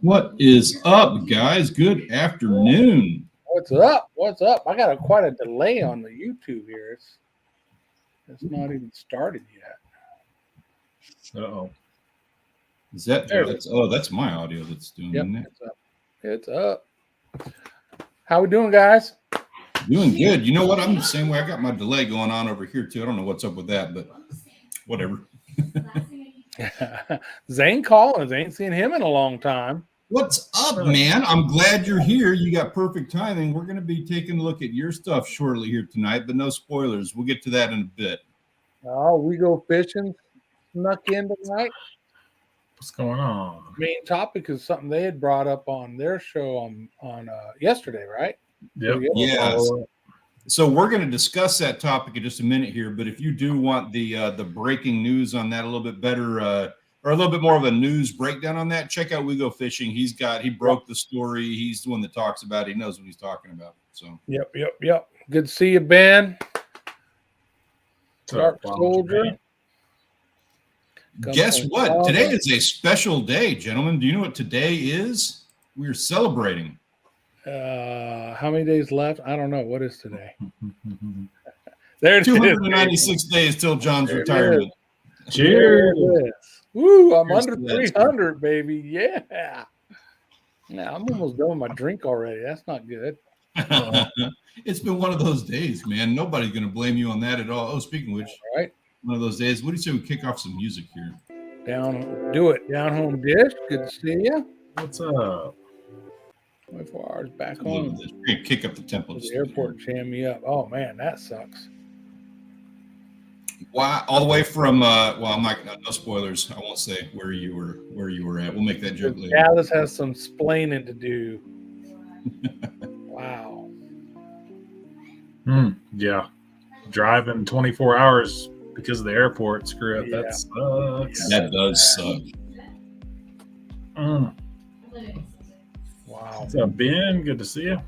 What is up, guys? Good afternoon. What's up? What's up? I got quite a delay on the YouTube here. It's not even started yet. Uh-oh. Is that that's my audio that's doing Yep, that. It's up. How we doing, guys? Doing good. You know what? I'm the same way. I got my delay going on over here too. I don't know what's up with that, but whatever. Zane Collins, ain't seen him in a long time. What's up, man? I'm glad you're here. You got perfect timing. We're going to be taking a look at your stuff shortly here tonight, but no spoilers. We'll get to that in a bit. Oh, we go fishing. Snuck in tonight. What's going on? Main topic is something they had brought up on their show on yesterday, right? Yep. Yes. So we're going to discuss that topic in just a minute here. But if you do want the breaking news on that a little bit better, or a little bit more of a news breakdown on that, check out We Go Fishing. He broke the story. He's the one that talks about it. He knows what he's talking about. So Yep. Good to see you, Ben. Dark Soldier. Guess what? Today is a special day, gentlemen. Do you know what today is? We're celebrating. How many days left? I don't know. What is today? There's 296 days till John's retirement. Cheers. Woo, I'm under 300, baby. Yeah. Now I'm almost done with my drink already. That's not good. It's been one of those days, man. Nobody's going to blame you on that at all. Oh, speaking of which, all right. One of those days. What do you say we kick off some music here? Down home dish. Good to see you. What's up? 24 hours back home. We're going to kick up the tempo. The airport jam me up. Oh, man, that sucks. Wow, all the way from I'm not no spoilers. I won't say where you were at. We'll make that joke later. Dallas has some splaining to do. Wow. Yeah. Driving 24 hours because of the airport screw up. Yeah. That sucks. That does suck. Wow. What's up, Ben? Good to see you.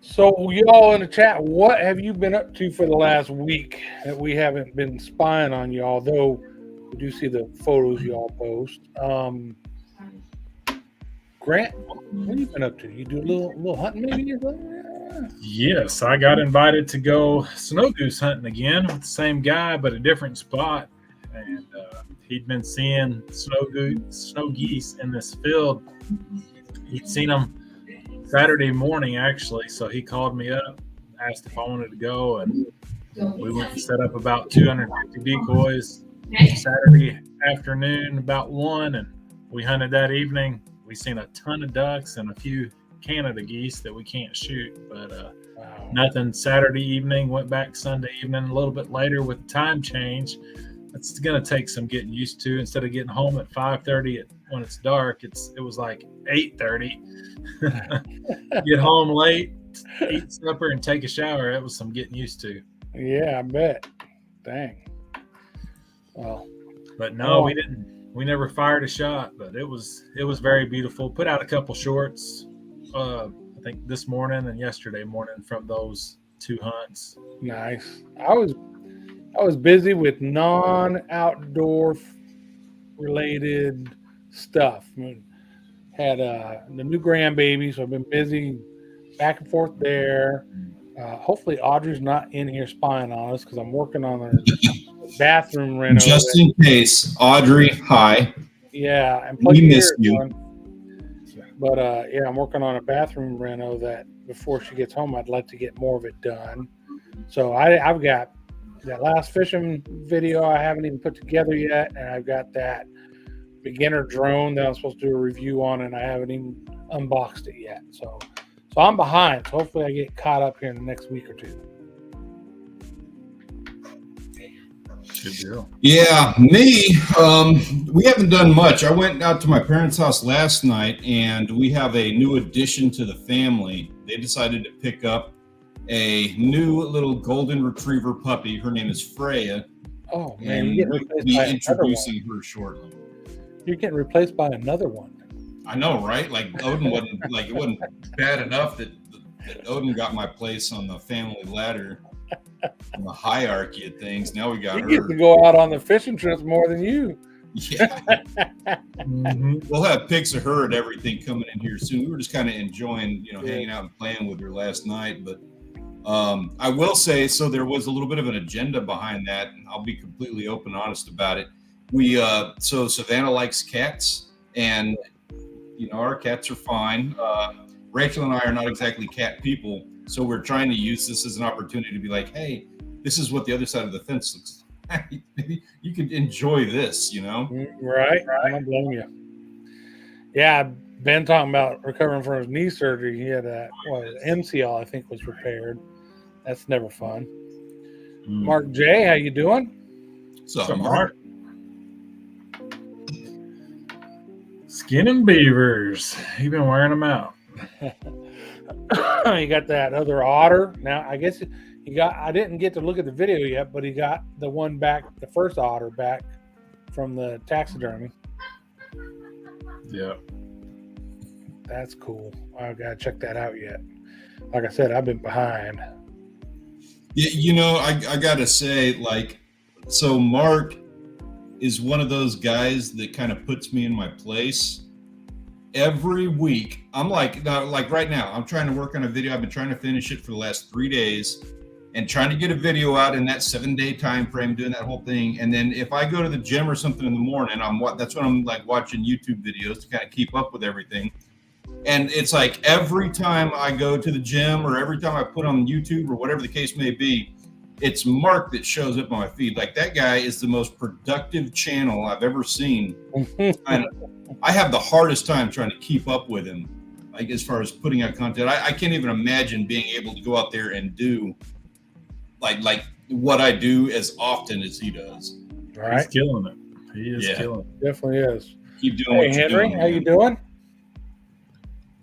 So, y'all in the chat, what have you been up to for the last week that we haven't been spying on you? Although we do see the photos y'all post. Grant, what have you been up to? You do a little hunting maybe? Yes, I got invited to go snow goose hunting again with the same guy, but a different spot. And he'd been seeing snow geese in this field. He'd seen them Saturday morning, actually. So he called me up, asked if I wanted to go, and we went and set up about 250 decoys Saturday afternoon, about 1, and we hunted that evening. We seen a ton of ducks and a few Canada geese that we can't shoot, but nothing Saturday evening. Went back Sunday evening a little bit later with the time change. It's going to take some getting used to. Instead of getting home at 5:30 when it's dark, it was like 8:30. Get home late, eat supper, and take a shower. It was some getting used to. Yeah, I bet. Dang. Well, but no, we didn't. We never fired a shot, but it was very beautiful. Put out a couple shorts. I think this morning and yesterday morning from those 2 hunts. Nice. I was busy with non-outdoor related stuff. Had the new grandbaby, so I've been busy back and forth there. Hopefully Audrey's not in here spying on us because I'm working on her bathroom reno. Just in case, Audrey, hi. Yeah, and we miss you. But I'm working on a bathroom reno that before she gets home, I'd like to get more of it done. So I've got that last fishing video I haven't even put together yet, and I've got that beginner drone that I'm supposed to do a review on, and I haven't even unboxed it yet. So I'm behind. So hopefully I get caught up here in the next week or two. Good deal. Yeah, me. We haven't done much. I went out to my parents' house last night, and we have a new addition to the family. They decided to pick up a new little golden retriever puppy. Her name is Freya. Oh man, and we'll be introducing her shortly. You're getting replaced by another one. I know, right? Like Odin wasn't it wasn't bad enough that Odin got my place on the family ladder. The hierarchy of things. Now we got her. He gets to go out on the fishing trips more than you. Yeah. Mhm. We'll have pics of her and everything coming in here soon. We were just kind of enjoying, hanging out and playing with her last night. But I will say, so there was a little bit of an agenda behind that, and I'll be completely open and honest about it. So Savannah likes cats, and our cats are fine. Rachel and I are not exactly cat people, so we're trying to use this as an opportunity to be like, hey, this is what the other side of the fence looks like. Maybe you could enjoy this, Right. I don't blame you. Yeah, Ben talking about recovering from his knee surgery. He had MCL, I think, was repaired. That's never fun. Mark J, how you doing? So Mark. Skin and beavers. You've been wearing them out. You got that other otter. Now, I guess I didn't get to look at the video yet, but he got the one back, the first otter back from the taxidermy. Yeah. That's cool. I gotta check that out yet. Like I said, I've been behind. Yeah, I gotta say, so Mark is one of those guys that kind of puts me in my place. Every week, I'm like right now, I'm trying to work on a video. I've been trying to finish it for the last 3 days and trying to get a video out in that 7-day time frame, doing that whole thing. And then if I go to the gym or something in the morning, that's when I'm like watching YouTube videos to kind of keep up with everything. And it's like every time I go to the gym or every time I put on YouTube or whatever the case may be, it's Mark that shows up on my feed. Like, that guy is the most productive channel I've ever seen. I have the hardest time trying to keep up with him, like as far as putting out content. I can't even imagine being able to go out there and do like what I do as often as he does. All right. He's killing it. He is killing it. Definitely is. Keep doing Hey, what you're Henry, doing. how you doing?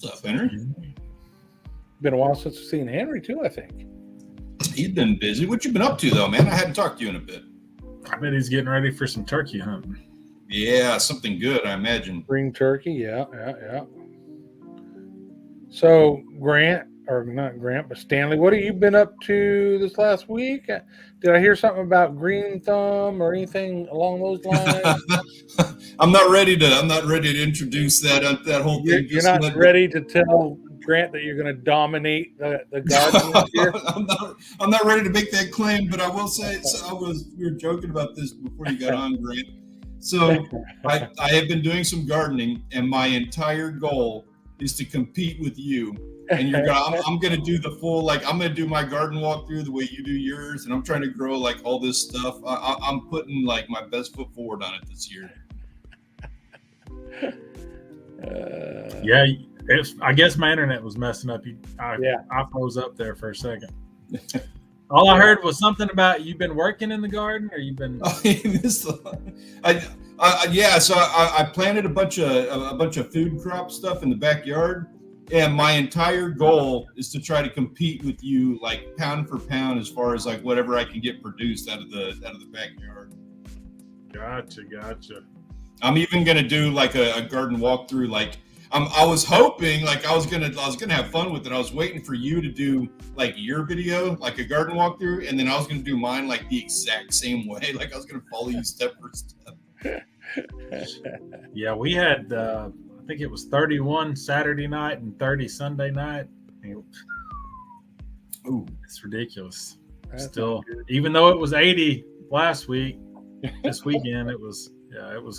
What's up, Henry? Been a while since we've seen Henry too, I think. He's been busy. What you been up to though, man? I hadn't talked to you in a bit. I bet he's getting ready for some turkey hunting. Yeah, something good, I imagine. Spring turkey, yeah. So not Grant, but Stanley, what have you been up to this last week? Did I hear something about green thumb or anything along those lines? I'm not ready to introduce that whole thing. You're not ready to tell Grant that you're going to dominate the garden this year? I'm not ready to make that claim, but I will say, we were joking about this before you got on, Grant. So I have been doing some gardening, and my entire goal is to compete with you. And I'm going to do the full, I'm going to do my garden walkthrough the way you do yours, and I'm trying to grow all this stuff. I'm putting my best foot forward on it this year. Yeah, I guess my internet was messing up. I froze up there for a second. All I heard was something about you've been working in the garden, or you've been. So I planted a bunch of food crop stuff in the backyard, and my entire goal is to try to compete with you, pound for pound, as far as whatever I can get produced out of the backyard. Gotcha. I'm even gonna do a garden walkthrough. I was hoping I was gonna have fun with it. I was waiting for you to do your video, a garden walkthrough, and then I was gonna do mine the exact same way. I was gonna follow you step for step. Yeah, we had I think it was 31 Saturday night and 30 Sunday night. Ooh, it's ridiculous. Still, even though it was 80 last week, this weekend it was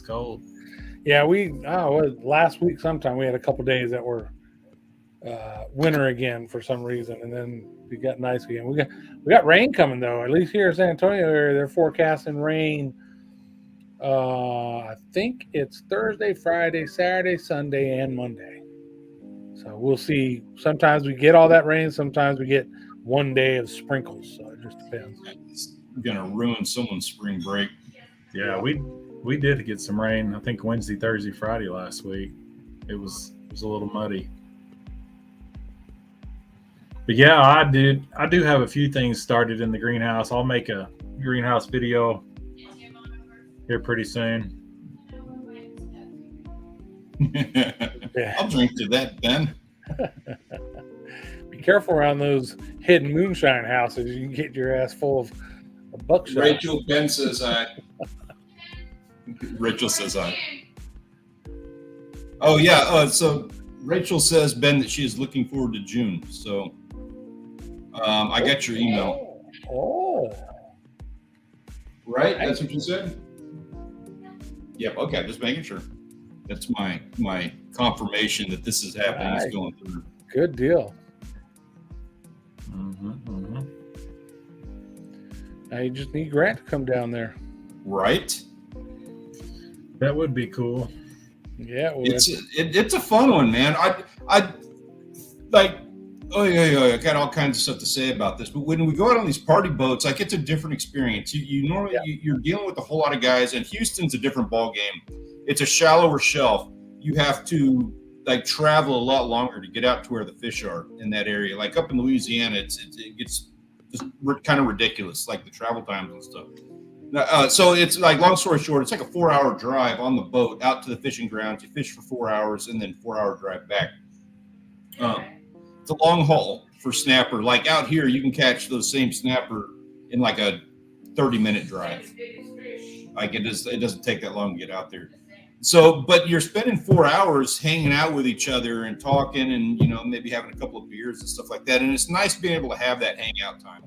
cold. Yeah, last week sometime we had a couple days that were winter again for some reason, and then we got nice again. We got rain coming though. At least here in San Antonio, they're forecasting rain. I think it's Thursday, Friday, Saturday, Sunday, and Monday. So we'll see. Sometimes we get all that rain. Sometimes we get one day of sprinkles. So it just depends. It's gonna ruin someone's spring break. Yeah, we did get some rain. I think Wednesday, Thursday, Friday last week. It was a little muddy. But yeah, I do have a few things started in the greenhouse. I'll make a greenhouse video here pretty soon. I'll drink to that, Ben. Be careful around those hidden moonshine houses. You can get your ass full of buckshot. Rachel, Ben says I. Rachel says I. Oh yeah. So Rachel says, Ben, that she is looking forward to June. So I got your email. Oh. Right? That's what you said? Yep. Okay. Just making sure. That's my confirmation that this is happening. Right. It's going through. Good deal. Now you just need Grant to come down there. Right? That would be cool. Yeah, it would. It's a fun one, man. I like. Oh yeah. I got all kinds of stuff to say about this, but when we go out on these party boats, like it's a different experience. You normally you're dealing with a whole lot of guys, and Houston's a different ball game. It's a shallower shelf. You have to like travel a lot longer to get out to where the fish are in that area. Like up in Louisiana, it gets just kind of ridiculous, like the travel times and stuff. So it's like, long story short, it's like a 4-hour drive on the boat out to the fishing grounds. You fish for 4 hours and then 4-hour drive back. It's a long haul for snapper. Like out here, you can catch those same snapper in like a 30-minute drive. Like it doesn't take that long to get out there. So, but you're spending 4 hours hanging out with each other and talking, and maybe having a couple of beers and stuff like that. And it's nice being able to have that hangout time.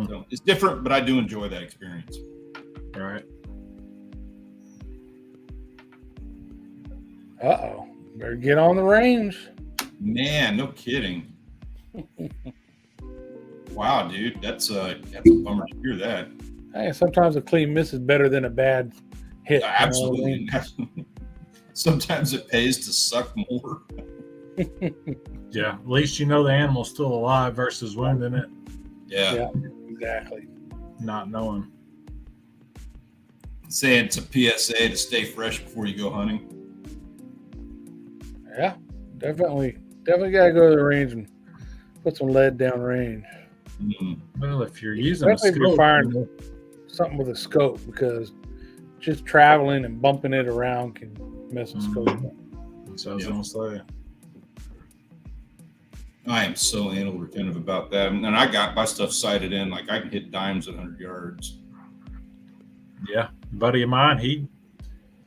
So it's different, but I do enjoy that experience. All right. Uh-oh. Better get on the range. Man, no kidding. Wow, dude, that's a bummer to hear that. Hey, sometimes a clean miss is better than a bad hit. Absolutely. Sometimes it pays to suck more. Yeah, at least the animal's still alive versus wounding it. Yeah, exactly. Not knowing. Saying it's a PSA to stay fresh before you go hunting. Yeah, definitely gotta go to the range and put some lead down range. Well, if you're using especially if you're firing something with a scope, because just traveling and bumping it around can mess the scope up. So I was gonna say. I am so anal retentive about that, and I got my stuff sighted in. Like I can hit dimes at 100 yards. Yeah, a buddy of mine, he's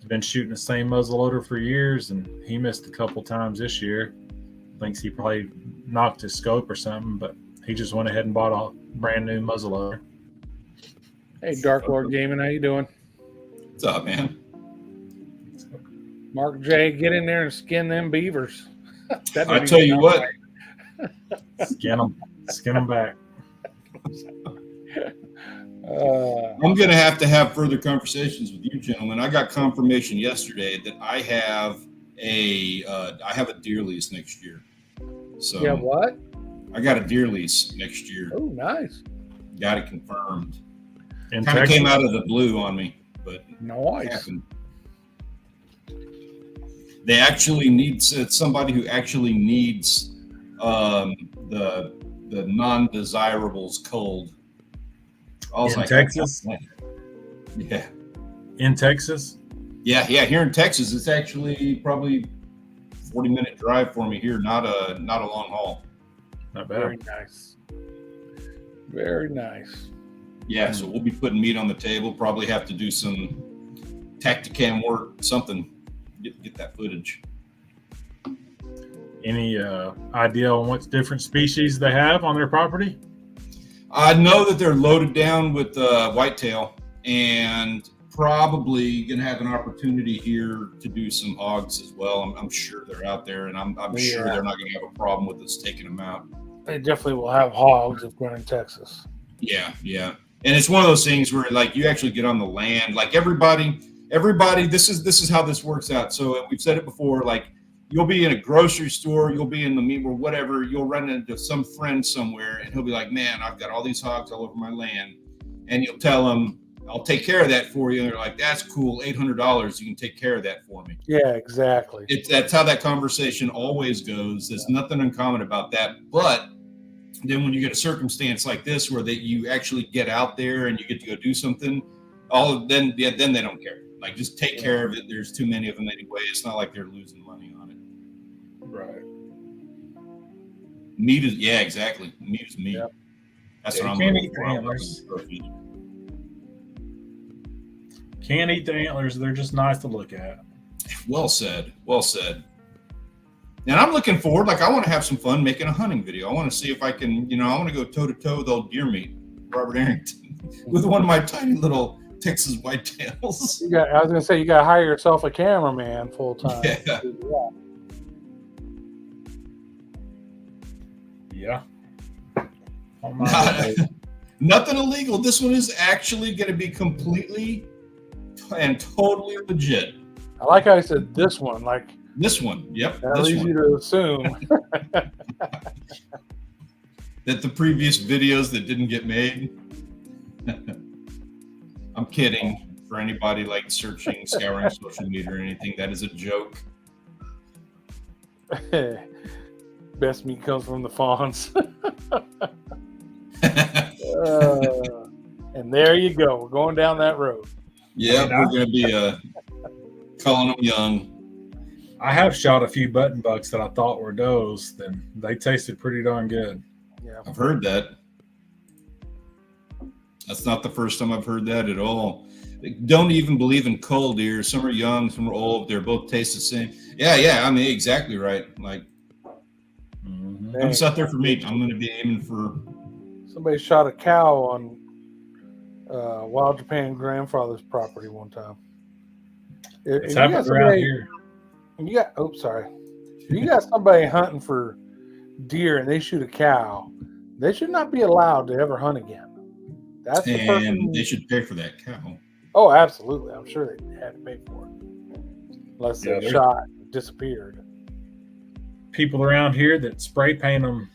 been shooting the same muzzleloader for years, and he missed a couple times this year. Thinks he probably knocked his scope or something, but he just went ahead and bought a brand new muzzleloader. Hey, Dark Lord Gaming, how you doing? What's up, man? Mark J, get in there and skin them beavers. I tell you what. Skin them back. I'm going to have further conversations with you, gentlemen. I got confirmation yesterday that I have a deer lease next year. So yeah, what? I got a deer lease next year. Oh, nice. Got it confirmed. In Kind of Texas? came out of the blue on me, but nice. it happened. They actually need somebody who actually needs the non-desirables cold. In Texas? Yeah. In Texas? Yeah. Here in Texas, it's actually probably 40-minute drive for me here. Not a long haul. Not bad. Very nice. Very nice. Yeah. So we'll be putting meat on the table. Probably have to do some Tacticam work, something. Get that footage. Any idea on what different species they have on their property? I know that they're loaded down with whitetail, and probably going to have an opportunity here to do some hogs as well. I'm sure they're out there, and I'm sure they're not going to have a problem with us taking them out. They definitely will have hogs if we're in Texas. Yeah. And it's one of those things where, like, you actually get on the land. Like everybody. This is how this works out. So we've said it before. Like, you'll be in a grocery store, you'll be in the meat or whatever. You'll run into some friend somewhere, and he'll be like, "Man, I've got all these hogs all over my land," and you'll tell him, "I'll take care of that for you." And they're like, "That's cool, $800. You can take care of that for me." Yeah, exactly. That's how that conversation always goes. There's nothing uncommon about that. But then when you get a circumstance like this where you actually get out there and you get to go do something, then they don't care. Like, just take care of it. There's too many of them anyway. It's not like they're losing money on it. Right. Meat is, exactly. Meat is meat. Yep. That's Yeah, what I'm you can't looking eat for. antlers. Can't eat the antlers. They're just nice to look at. Well said. Well said. And I'm looking forward. Like, I want to have some fun making a hunting video. I want to see if I can, I want to go toe to toe with old deer meat, Robert Arrington, with one of my tiny little Texas whitetails. I was gonna say you gotta hire yourself a cameraman full time. Yeah. Nothing illegal. This one is actually going to be completely and totally legit. I like how I said this one. Like this one. Yep. That this leads one. you to assume that the previous videos that didn't get made. I'm kidding. For anybody like searching, scouring social media or anything, that is a joke. Best meat comes from the fawns. And there you go. We're going down that road. Yeah, we're going to be calling them young. I have shot a few button bucks that I thought were does, then they tasted pretty darn good. Yeah, I've heard that. That's not the first time I've heard that at all. They don't even believe in cull deer. Some are young, some are old. They're both taste the same. Yeah. I mean, exactly right. Like, I'm just out there for meat. I'm going to be aiming for. Somebody shot a cow on Wild Japan grandfather's property one time. It's happened around here. You got somebody hunting for deer and they shoot a cow. They should not be allowed to ever hunt again. That's the person. They should pay for that cow. Oh, absolutely. I'm sure they had to pay for it. Unless they shot and disappeared. People around here that spray paint them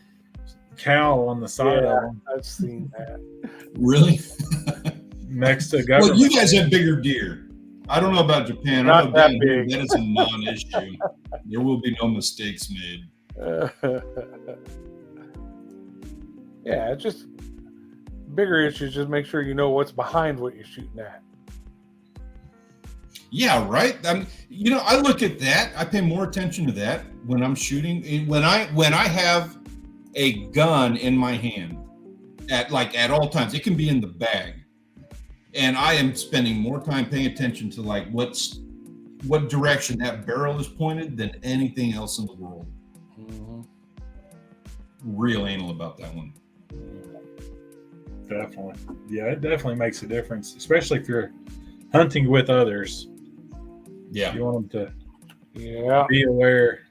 cow on the side of them. I've seen that. Really? Next to government. Well, you guys have bigger deer. I don't know about Japan. Not that big. That is a non-issue. There will be no mistakes made. Yeah, it's just bigger issues. Just make sure you know what's behind what you're shooting at. Yeah, right. I look at that. I pay more attention to that when I'm shooting. When I have a gun in my hand at all times, it can be in the bag, and I am spending more time paying attention to like what direction that barrel is pointed than anything else in the world. Mm-hmm. Real anal about that one. Definitely. Yeah, it definitely makes a difference, especially if you're hunting with others. Yeah. You want them to be aware.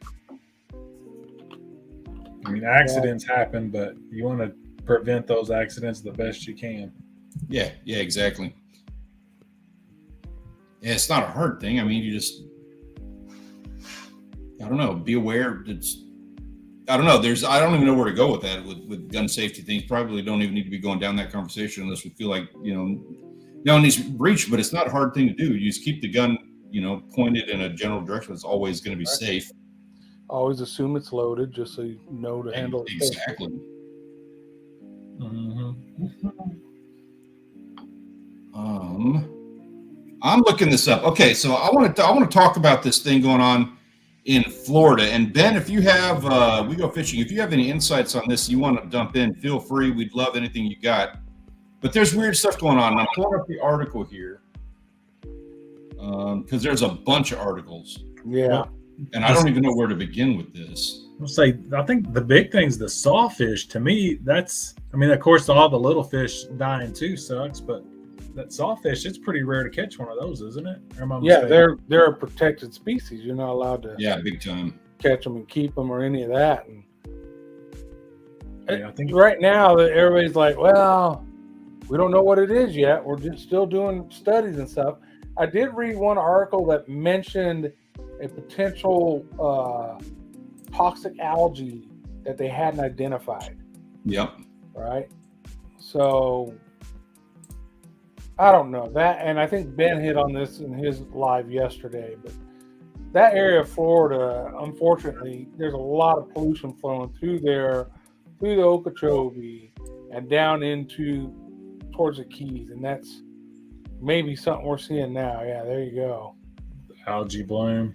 I mean, accidents happen, but you want to prevent those accidents the best you can. Yeah, exactly. Yeah, it's not a hard thing. I mean, you just, I don't know, be aware. I don't know. I don't even know where to go with that, with gun safety things. Probably don't even need to be going down that conversation unless we feel like, no one needs to reach, but it's not a hard thing to do. You just keep the gun, pointed in a general direction. It's always going to be safe. Always assume it's loaded just so you know to handle it. Exactly. Mm-hmm. I'm looking this up. Okay, so I want to talk about this thing going on in Florida. And Ben, if you have we go fishing, if you have any insights on this, you want to dump in, feel free. We'd love anything you got. But there's weird stuff going on. And I'm pulling up the article here because there's a bunch of articles. Yeah. And I don't even know where to begin with this. I think the big thing is the sawfish. To me, of course, all the little fish dying too sucks, but that sawfish, it's pretty rare to catch one of those, isn't it? Yeah, they're a protected species. You're not allowed to big time catch them and keep them or any of that. And I think right now that everybody's like, well, we don't know what it is yet. We're just still doing studies and stuff. I did read one article that mentioned a potential toxic algae that they hadn't identified. Yep. Right. So I don't know that, and I think Ben hit on this in his live yesterday, but that area of Florida, unfortunately, there's a lot of pollution flowing through there, through the Okeechobee and down towards the Keys, and that's maybe something we're seeing now. Yeah, there you go. Algae bloom.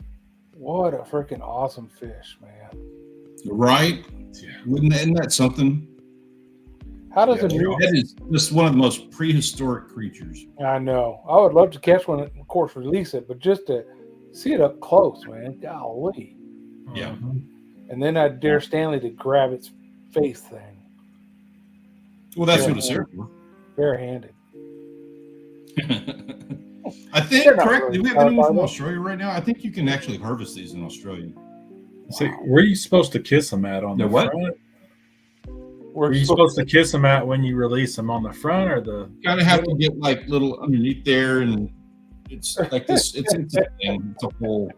What a freaking awesome fish, man. Right? Yeah. Isn't that something? How does Yeah, a new? that is just one of the most prehistoric creatures. I know. I would love to catch one, of course, release it, but just to see it up close, man. Golly. Yeah. Mhm. And then I'd dare Stanley to grab its face thing. Well, that's what it's there for. Barehanded. I think, They're not correct? really Do we have sharp, anyone from are they? Australia right now? I think you can actually harvest these in Australia. See, where are you supposed to kiss them at on They're the what? front? We're Are you supposed to kiss them at when you release them on the front or the? Kind of have to get like little underneath there, and it's like this. It's a thing. It's a whole.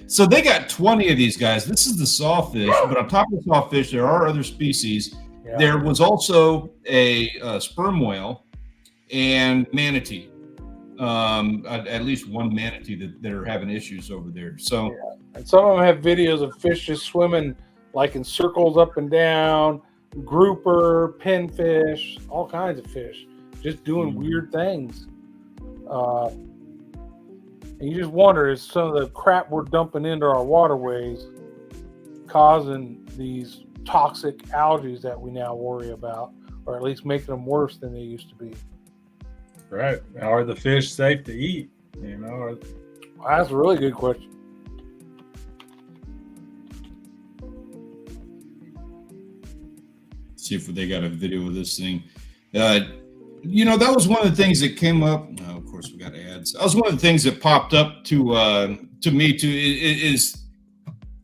So they got 20 of these guys. This is the sawfish, but on top of the sawfish, there are other species. Yeah. There was also a sperm whale and manatee. At least one manatee that are having issues over there. So And some of them have videos of fish just swimming like in circles up and down, grouper, pinfish, all kinds of fish, just doing weird things. And you just wonder, is some of the crap we're dumping into our waterways causing these toxic algae that we now worry about, or at least making them worse than they used to be? Right. Are the fish safe to eat? You know, Well, that's a really good question. see if they got a video of this thing. You know, that was one of the things that came up. Oh, of course, we got ads. That was one of the things that popped up to me too. Is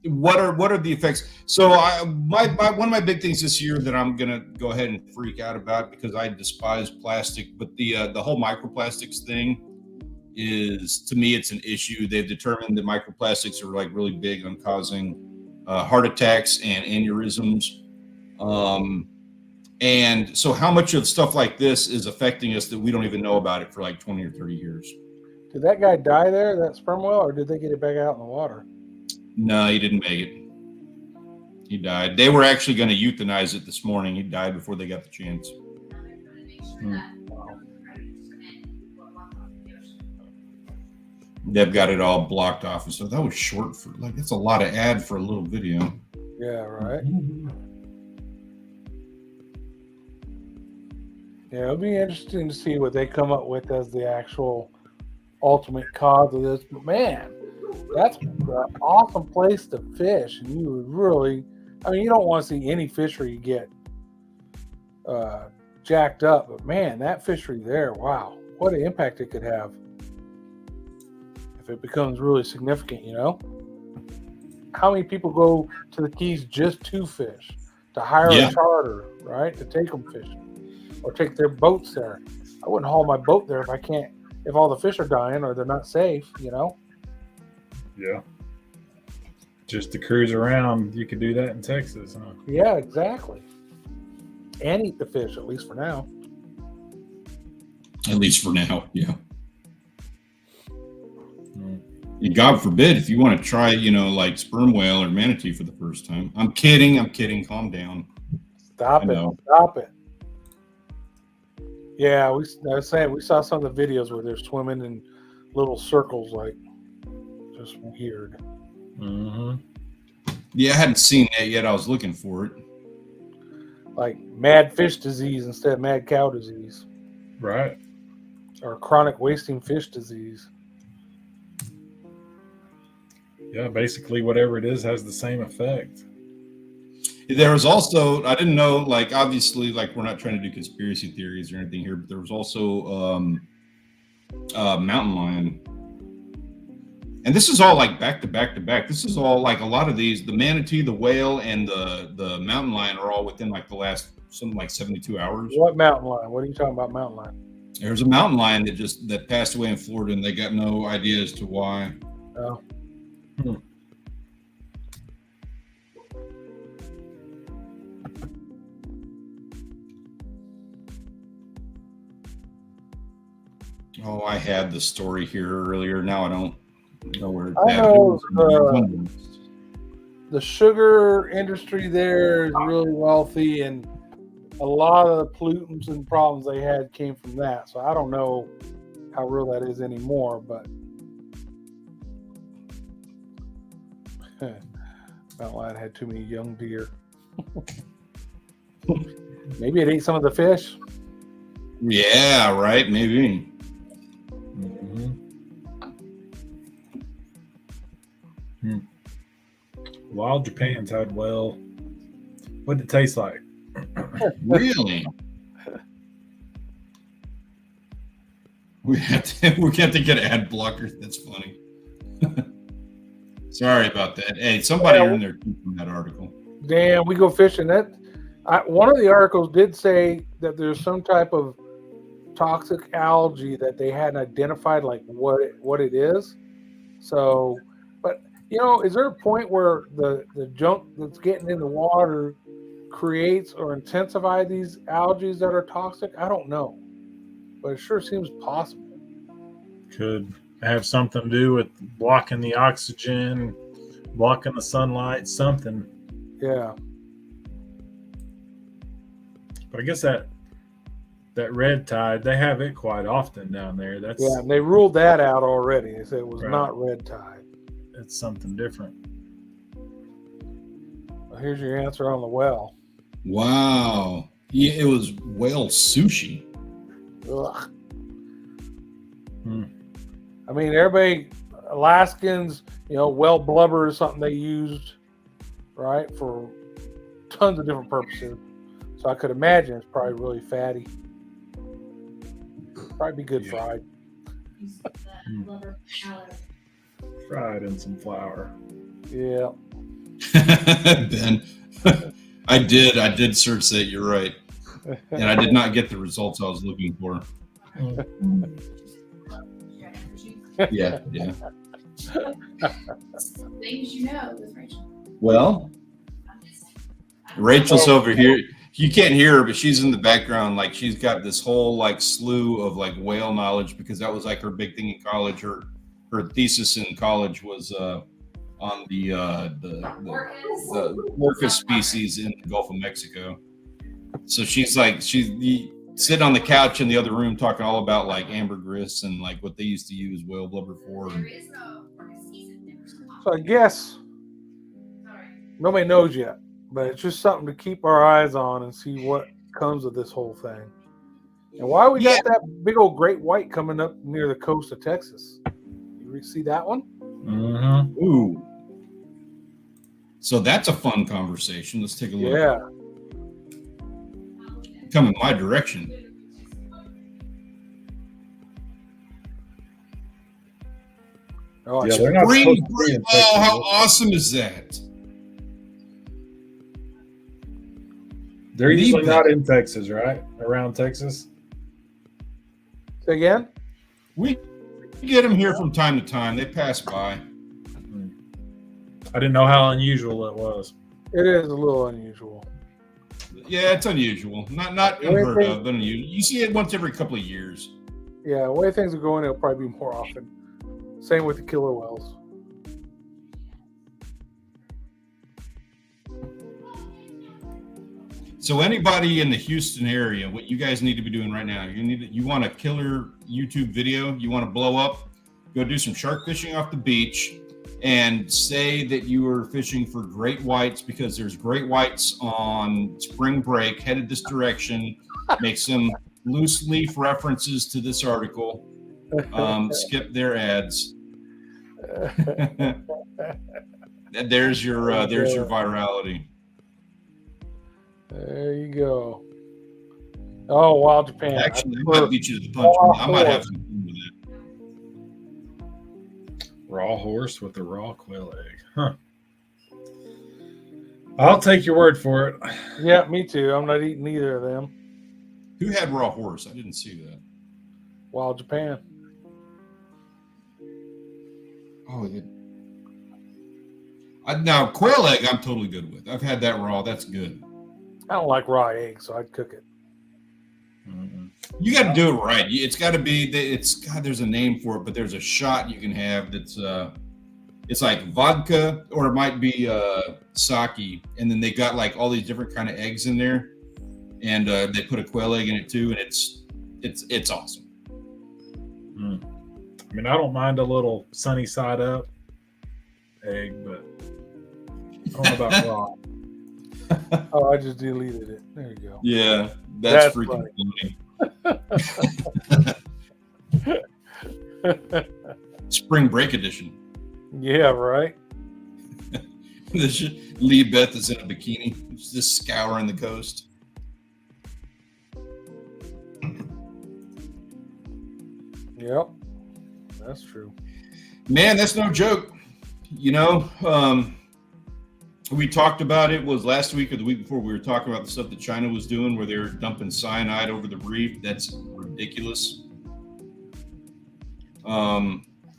what are the effects? So one of my big things this year that I'm gonna go ahead and freak out about, because I despise plastic, but the whole microplastics thing is, to me, it's an issue. They've determined that microplastics are like really big on causing heart attacks and aneurysms. And so how much of stuff like this is affecting us that we don't even know about it for like 20 or 30 years? Did that guy die there, that sperm whale, or did they get it back out in the water? No, he didn't make it. He died. They were actually going to euthanize it this morning. He died before they got the chance. They've got it all blocked off. And so that was short for, like, that's a lot of ad for a little video. Yeah, right. Yeah, it'll be interesting to see what they come up with as the actual ultimate cause of this. But man, that's an awesome place to fish, and you would really, I mean, you don't want to see any fishery get jacked up, but man, that fishery there, wow, what an impact it could have if it becomes really significant, you know? How many people go to the Keys just to fish, to hire a charter, right, to take them fishing, or take their boats there? I wouldn't haul my boat there if all the fish are dying or they're not safe, you know? Yeah. Just to cruise around, you could do that in Texas, huh? Yeah, exactly. And eat the fish, at least for now. At least for now, yeah. And God forbid if you want to try, you know, like sperm whale or manatee for the first time. I'm kidding. Calm down. Stop it. Yeah, I was saying, we saw some of the videos where they're swimming in little circles, like just weird. Mm-hmm. Yeah, I hadn't seen that yet. I was looking for it. Like mad fish disease instead of mad cow disease. Right. Or chronic wasting fish disease. Yeah, basically whatever it is has the same effect. There was also, I didn't know, like, obviously, like, we're not trying to do conspiracy theories or anything here, but there was also mountain lion. And this is all like back to back to back. This is all like a lot of these, the manatee, the whale, and the mountain lion are all within like the last something like 72 hours. What mountain lion? What are you talking about, mountain lion? There's a mountain lion that passed away in Florida, and they got no idea as to why. Oh. Oh, I had the story here earlier. Now I don't know where it's I at. know the sugar industry there is really wealthy, and a lot of the pollutants and problems they had came from that. So I don't know how real that is anymore, but mountain lion had too many young deer. Maybe it ate some of the fish. Yeah, right. Maybe. Wild Japan's had whale. What did it taste like? Really? We have to get ad blockers. That's funny. Sorry about that. Hey, somebody in there from that article. Damn, we go fishing. One of the articles did say that there's some type of toxic algae that they hadn't identified, like what it is. So, but is there a point where the junk that's getting in the water creates or intensifies these algae that are toxic? I don't know, but it sure seems possible. Could have something to do with blocking the oxygen, blocking the sunlight, something. Yeah. But I guess that red tide, they have it quite often down there. Yeah, and they ruled that out already. They said it was Right. not red tide. It's something different. Well, here's your answer on the well. Wow. Yeah, it was whale sushi. Ugh. I mean, everybody, Alaskans, whale blubber is something they used, right, for tons of different purposes. So I could imagine it's probably really fatty. Probably be good fried. Fried in some flour. Yeah. Ben, I did search that. You're right, and I did not get the results I was looking for. Yeah. Things you know with Rachel. Well, Rachel's over here. You can't hear her, but she's in the background. Like she's got this whole slew of whale knowledge because that was her big thing in college. Her thesis in college was on the orcas species in the Gulf of Mexico. So she's sitting on the couch in the other room talking all about ambergris and what they used to use whale blubber for. So I guess nobody knows yet, but it's just something to keep our eyes on and see what comes of this whole thing. And why we got that big old great white coming up near the coast of Texas? You see that one? Mm-hmm. Ooh. So that's a fun conversation. Let's take a look. Yeah. Come in my direction. Oh, Yeah, they're not Spring supposed to be in Oh, Texas. how awesome is that? They're usually not in Texas, right? Around Texas. Say again? We get them here from time to time. They pass by. I didn't know how unusual it was. It is a little unusual. Yeah, it's unusual. Not unheard of, but unusual. You see it once every couple of years. Yeah, the way things are going, it'll probably be more often. Same with the killer whales. So anybody in the Houston area, what you guys need to be doing right now, you want a killer YouTube video, you want to blow up, go do some shark fishing off the beach and say that you are fishing for great whites because there's great whites on spring break headed this direction. Make some loose leaf references to this article. Skip their ads. There's your virality. There you go. Oh, Wild Japan. Actually, I might beat you to the punch. I might have some fun with that. Raw horse with a raw quail egg. Huh. I'll take your word for it. Yeah, me too. I'm not eating either of them. Who had raw horse? I didn't see that. Wild Japan. Oh, now quail egg, I'm totally good with. I've had that raw. That's good. I don't like raw eggs, so I'd cook it. Mm-mm. You got to do it right. It's got to be. There's a name for it, but there's a shot you can have that's it's like vodka or it might be sake, and then they got all these different kind of eggs in there, and they put a quail egg in it too, and it's awesome. I mean, I don't mind a little sunny side up egg, but I don't know about raw. Oh, I just deleted it. There you go. Yeah, that's That's freaking funny. Spring break edition. Yeah, right. Lee Beth is in a bikini, just scouring the coast. Yep, that's true. Man, that's no joke. You know, we talked about it was last week or the week before. We were talking about the stuff that China was doing, where they were dumping cyanide over the reef. That's ridiculous.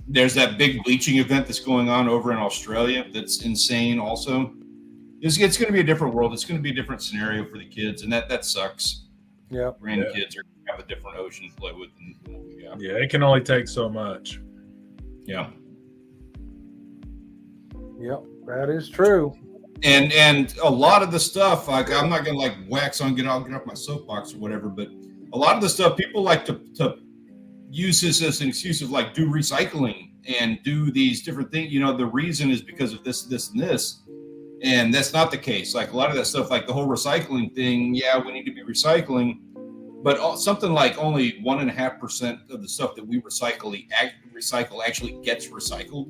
There's that big bleaching event that's going on over in Australia. That's insane. Also, it's going to be a different world. It's going to be a different scenario for the kids, and that sucks. Yep. Grandkids are going to have a different ocean to play with than what we got. Yeah, it can only take so much. Yeah. Yep, that is true. And a lot of the stuff, like I'm not gonna like wax on, get off my soapbox or whatever, but a lot of the stuff people like to use this as an excuse of like do recycling and do these different things. You know, the reason is because of this, and this, and that's not the case. Like a lot of that stuff, like the whole recycling thing, yeah, we need to be recycling, but something like only 1.5% of the stuff that we recycle actually gets recycled.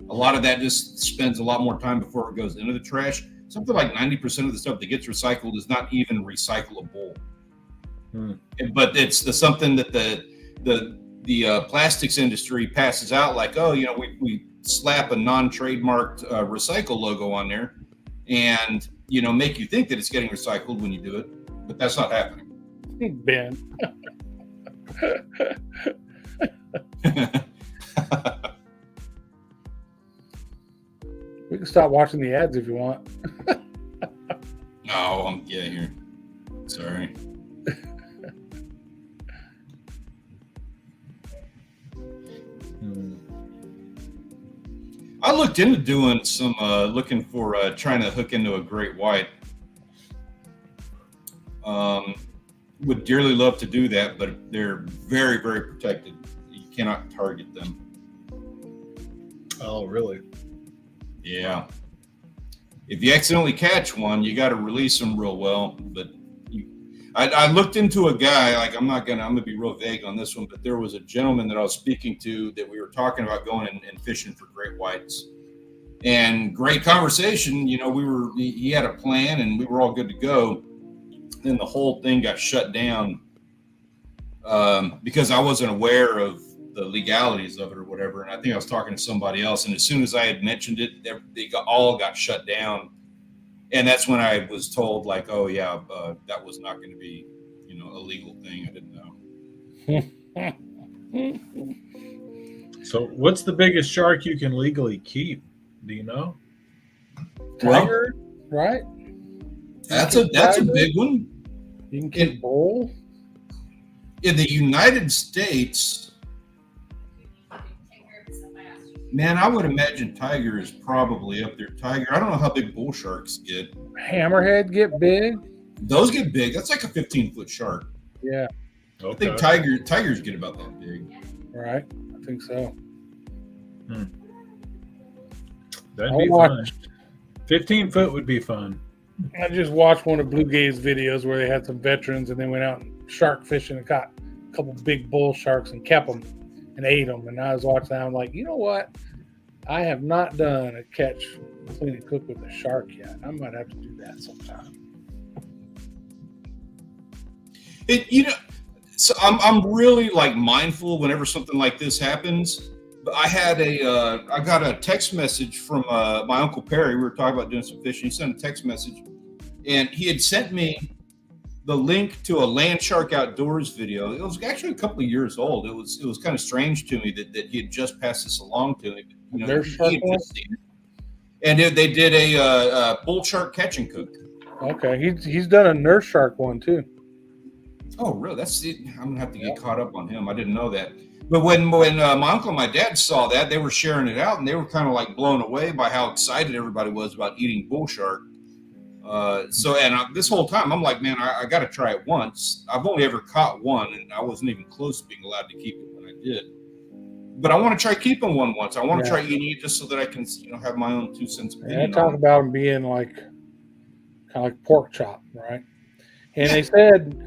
A lot of that just spends a lot more time before it goes into the trash. Something like 90% of the stuff that gets recycled is not even recyclable. But it's something that the plastics industry passes out like, oh, you know, we slap a non-trademarked recycle logo on there and, you know, make you think that it's getting recycled when you do it. But that's not happening. Ben. We can stop watching the ads if you want. No, yeah, here. Sorry. I looked into doing some looking for trying to hook into a great white. Would dearly love to do that, but they're very, very protected. You cannot target them. Oh, really? Yeah. If you accidentally catch one, you got to release them real well. But I looked into a guy, like I'm gonna be real vague on this one, but there was a gentleman that I was speaking to that we were talking about going and fishing for great whites. And great conversation. You know, he had a plan and we were all good to go. Then the whole thing got shut down because I wasn't aware of the legalities of it or whatever. And I think I was talking to somebody else. And as soon as I had mentioned it, they all got shut down. And that's when I was told, like, oh, yeah, that was not going to be, you know, a legal thing. I didn't know. So what's the biggest shark you can legally keep? Do you know? Tiger, right? That's a big one. You can keep bull. In the United States, man, I would imagine tiger is probably up there. Tiger, I don't know how big bull sharks get. Hammerhead get big. Those get big. That's like a 15-foot shark. Yeah. Okay. I think tigers get about that big. Right. I think so. That'd be fun. 15 foot would be fun. I just watched one of Blue Gaze videos where they had some veterans and they went out shark fishing and caught a couple big bull sharks and kept them and ate them. And I was watching that. I'm like, you know what? I have not done a catch, clean and cook with a shark yet. I might have to do that sometime. So I'm really like mindful whenever something like this happens. But I got a text message from my Uncle Perry. We were talking about doing some fishing. He sent a text message, and he had sent me the link to a Land Shark Outdoors video. It was actually a couple of years old. It was kind of strange to me that he had just passed this along to me. You know, and they did a bull shark catch and cook. Okay, he's done a nurse shark one too. Oh, really? That's it. I'm gonna have to get caught up on him. I didn't know that. But when my uncle and my dad saw that, they were sharing it out, and they were kind of like blown away by how excited everybody was about eating bull shark. This whole time, I'm like, man, I got to try it once. I've only ever caught one, and I wasn't even close to being allowed to keep it when I did. But I want to try keeping one once. I want to try eating it just so that I can, have my own 2 cents opinion. I talk about them being like kind of like pork chop, right? And they said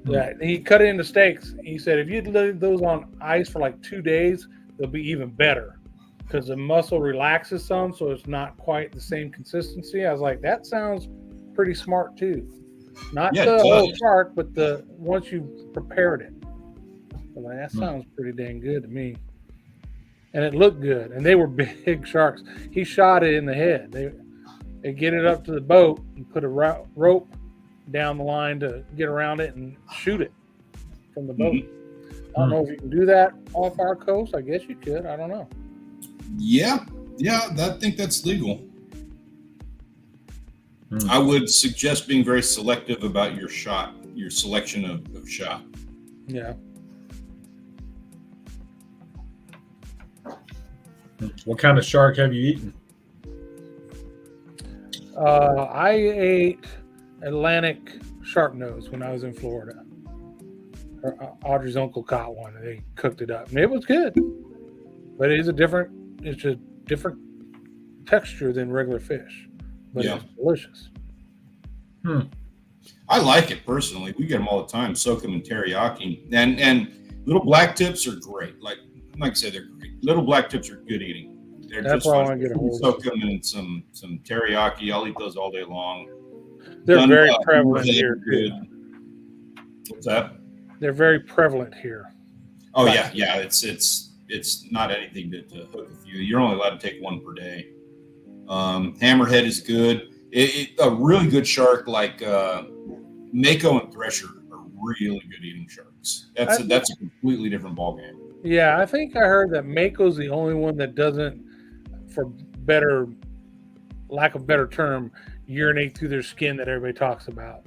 that he cut it into steaks. He said if you leave those on ice for like 2 days, they'll be even better because the muscle relaxes some, so it's not quite the same consistency. I was like, that sounds pretty smart too. Not Yeah, the it whole does. shark, but the once you prepared it. I'm like, that sounds pretty dang good to me. And it looked good. And they were big sharks. He shot it in the head. They get it up to the boat and put a rope down the line to get around it and shoot it from the boat. I don't know if you can do that off our coast. I guess you could. I don't know. Yeah, I think that's legal. I would suggest being very selective about your selection of shot. Yeah. What kind of shark have you eaten? I ate Atlantic shark nose when I was in Florida. Audrey's uncle caught one and they cooked it up. And it was good. But it's a different texture than regular fish. But it's delicious. I like it personally. We get them all the time. Soak them in teriyaki. And little black tips are great. Like I say, they're great. Little black tips are good eating. They're That's just why I fun. want to get a hold of. Soak them in some teriyaki. I'll eat those all day long. They're very prevalent here too. What's that? They're very prevalent here. Oh yeah. It's not anything to hook with you. You're only allowed to take one per day. Hammerhead is good. A really good shark like mako and thresher are really good eating sharks. That's a completely different ballgame. Yeah, I think I heard that mako's the only one that doesn't, for lack of better term, urinate through their skin that everybody talks about.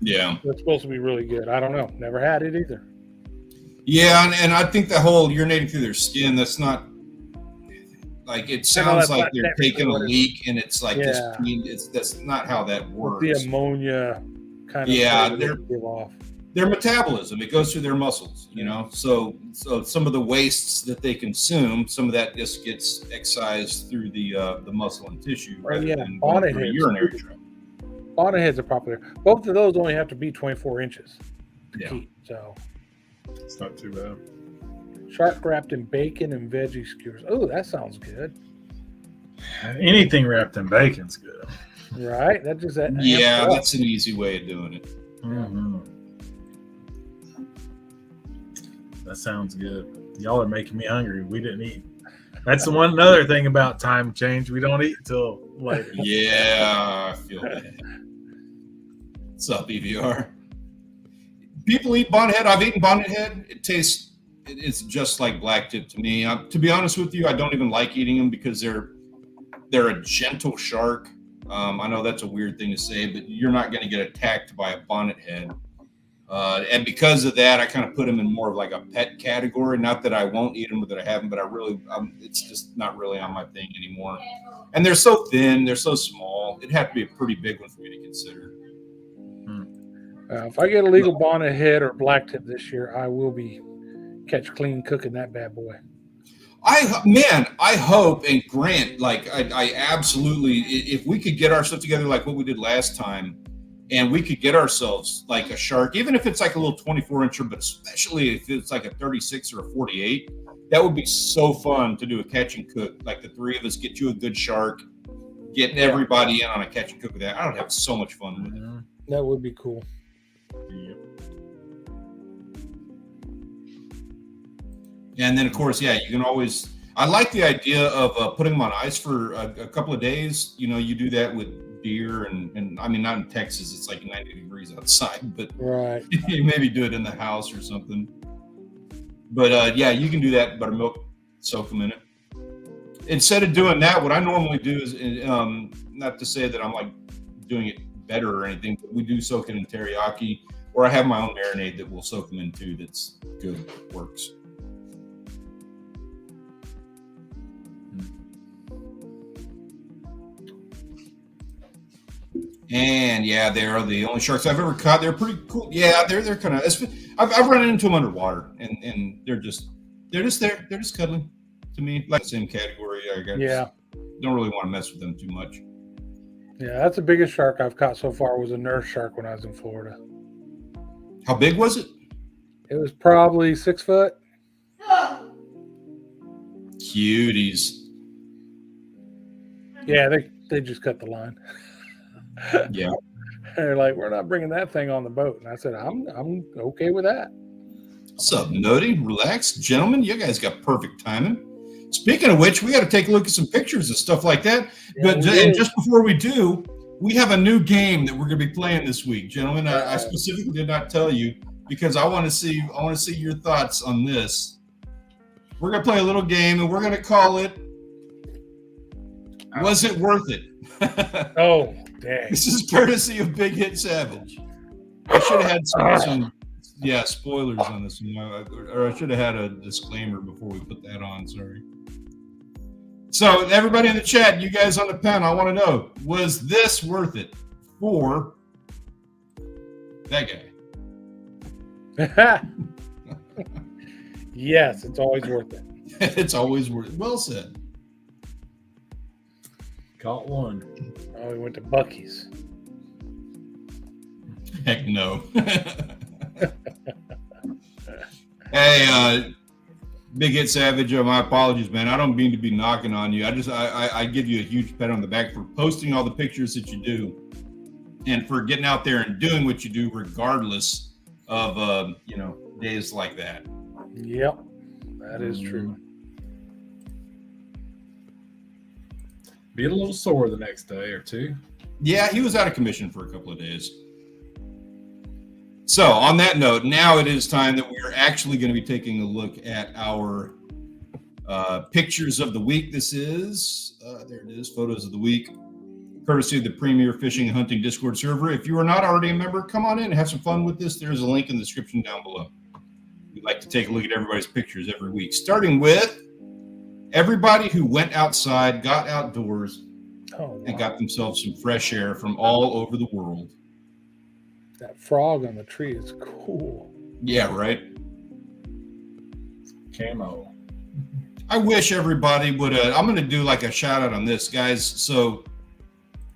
Yeah. It's supposed to be really good. I don't know. Never had it either. Yeah, and I think the whole urinating through their skin, that's not like it sounds like they're taking a leak and it's like this. That's not how that works. The ammonia kind of give off. Their metabolism, it goes through their muscles, so some of the wastes that they consume, some of that just gets excised through the muscle and tissue rather than going through the urinary tract. Bonnetheads are popular. Both of those only have to be 24 inches to keep, so it's not too bad. Shark wrapped in bacon and veggie skewers. Oh, that sounds good. Anything wrapped in bacon's good, right? That's an easy way of doing it. Mm-hmm. That sounds good. Y'all are making me hungry. We didn't eat. That's the another thing about time change. We don't eat until later. Yeah, I feel that. What's up, EVR? People eat bonnethead. I've eaten bonnethead. It's just like blacktip to me. To be honest with you, I don't even like eating them because they're a gentle shark. I know that's a weird thing to say, but you're not going to get attacked by a bonnethead. And because of that, I kind of put them in more of like a pet category. Not that I won't eat them or that I haven't, but it's just not really on my thing anymore. And they're so thin, they're so small. It'd have to be a pretty big one for me to consider. If I get a legal bonnethead or blacktip this year, I will be catch clean cooking that bad boy. I hope and grant, like I absolutely, if we could get our stuff together like what we did last time, and we could get ourselves like a shark, even if it's like a little 24-incher, but especially if it's like a 36 or a 48, that would be so fun to do a catch and cook. Like the three of us get you a good shark, getting everybody in on a catch and cook with that. I would have so much fun with it. That would be cool. Yep. And then, of course, you can always. I like the idea of putting them on ice for a couple of days. You do that with deer and I mean, not in Texas, it's like 90 degrees outside, but you maybe do it in the house or something. But you can do that. Buttermilk, soak them in it. Instead of doing that, what I normally do is, not to say that I'm like doing it better or anything, but we do soak it in teriyaki, or I have my own marinade that we'll soak them in too. That's good, works. And they are the only sharks I've ever caught. They're pretty cool. Yeah, they're kind of. I've run into them underwater, and they're just there. They're just cuddling to me, like the same category. I guess. Yeah. Don't really want to mess with them too much. Yeah, that's the biggest shark I've caught so far was a nurse shark when I was in Florida. How big was it? It was probably 6 foot. Cuties. Yeah, they just cut the line. Yeah. They're like, we're not bringing that thing on the boat. And I said, I'm okay with that. What's up, Nody? Relax. Gentlemen, you guys got perfect timing. Speaking of which, we got to take a look at some pictures and stuff like that. Yeah, But and just before we do, we have a new game that we're going to be playing this week, gentlemen. I specifically did not tell you because I want to see your thoughts on this. We're going to play a little game, and we're going to call it "Was It Worth It?" Oh, dang! This is courtesy of Big Hit Savage. I should have had some spoilers on this one, or I should have had a disclaimer before we put that on. Sorry. So, everybody in the chat, you guys on the pen, I want to know, was this worth it for that guy? Yes, it's always worth it. It's always worth it. Well said. Caught one. Oh, we went to Buc-ee's. Heck no. Hey, Big Hit Savage, my apologies, man. I don't mean to be knocking on you. I give you a huge pat on the back for posting all the pictures that you do and for getting out there and doing what you do regardless of, days like that. Yep, that is true. Be a little sore the next day or two. Yeah, he was out of commission for a couple of days. So, on that note, now it is time that we are actually going to be taking a look at our pictures of the week. This is, there it is, photos of the week, courtesy of the Premier Fishing and Hunting Discord server. If you are not already a member, come on in and have some fun with this. There's a link in the description down below. We'd like to take a look at everybody's pictures every week, starting with everybody who went outside, got outdoors, and got themselves some fresh air from all over the world. That frog on the tree is cool. Yeah, right? Camo. I wish everybody would. I'm going to do like a shout out on this, guys. So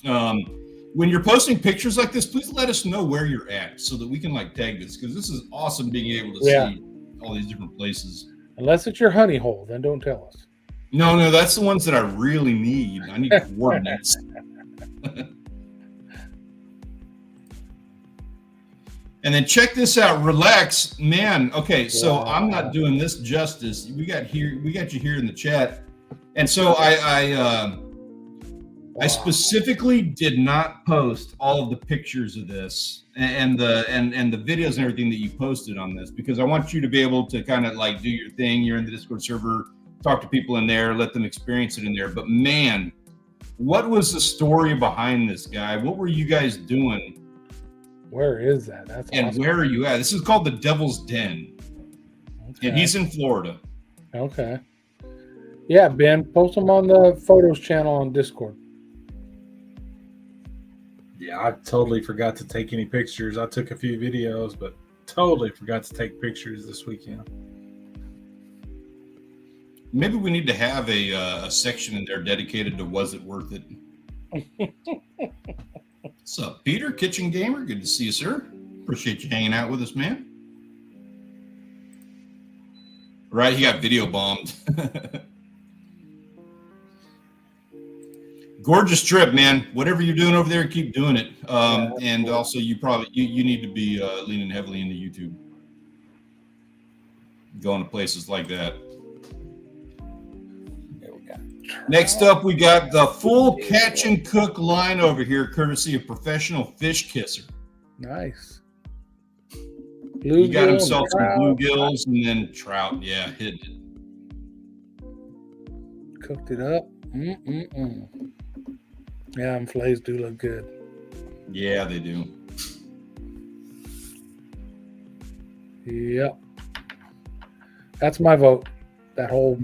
when you're posting pictures like this, please let us know where you're at so that we can like tag this, because this is awesome being able to see all these different places. Unless it's your honey hole, then don't tell us. No, that's the ones that I really need. I need coordinates. And then check this out. Relax, man. Okay, so I'm not doing this justice. We got you here in the chat, and so I specifically did not post all of the pictures of this and the videos and everything that you posted on this, because I want you to be able to kind of like do your thing. You're in the Discord server, talk to people in there, let them experience it in there. But man, what was the story behind this guy? What were you guys doing? Where is that? That's and awesome. Where are you at? This is called the Devil's Den. Okay. And he's in Florida. Okay. Yeah, Ben, post them on the photos channel on Discord. Yeah, I totally forgot to take any pictures. I took a few videos, but totally forgot to take pictures this weekend. Maybe we need to have a section in there dedicated to Was It Worth It? What's up, Peter, Kitchen Gamer? Good to see you, sir. Appreciate you hanging out with us, man. Right, he got video bombed. Gorgeous trip, man. Whatever you're doing over there, keep doing it. And cool. Also, you need to be leaning heavily into YouTube. Going to places like that. Next up, we got the full catch and cook line over here, courtesy of Professional Fish Kisser. Nice. He got himself some bluegills and then trout. Yeah, hitting it. Cooked it up. Yeah, and fillets do look good. Yeah, they do. Yep. That's my vote. That whole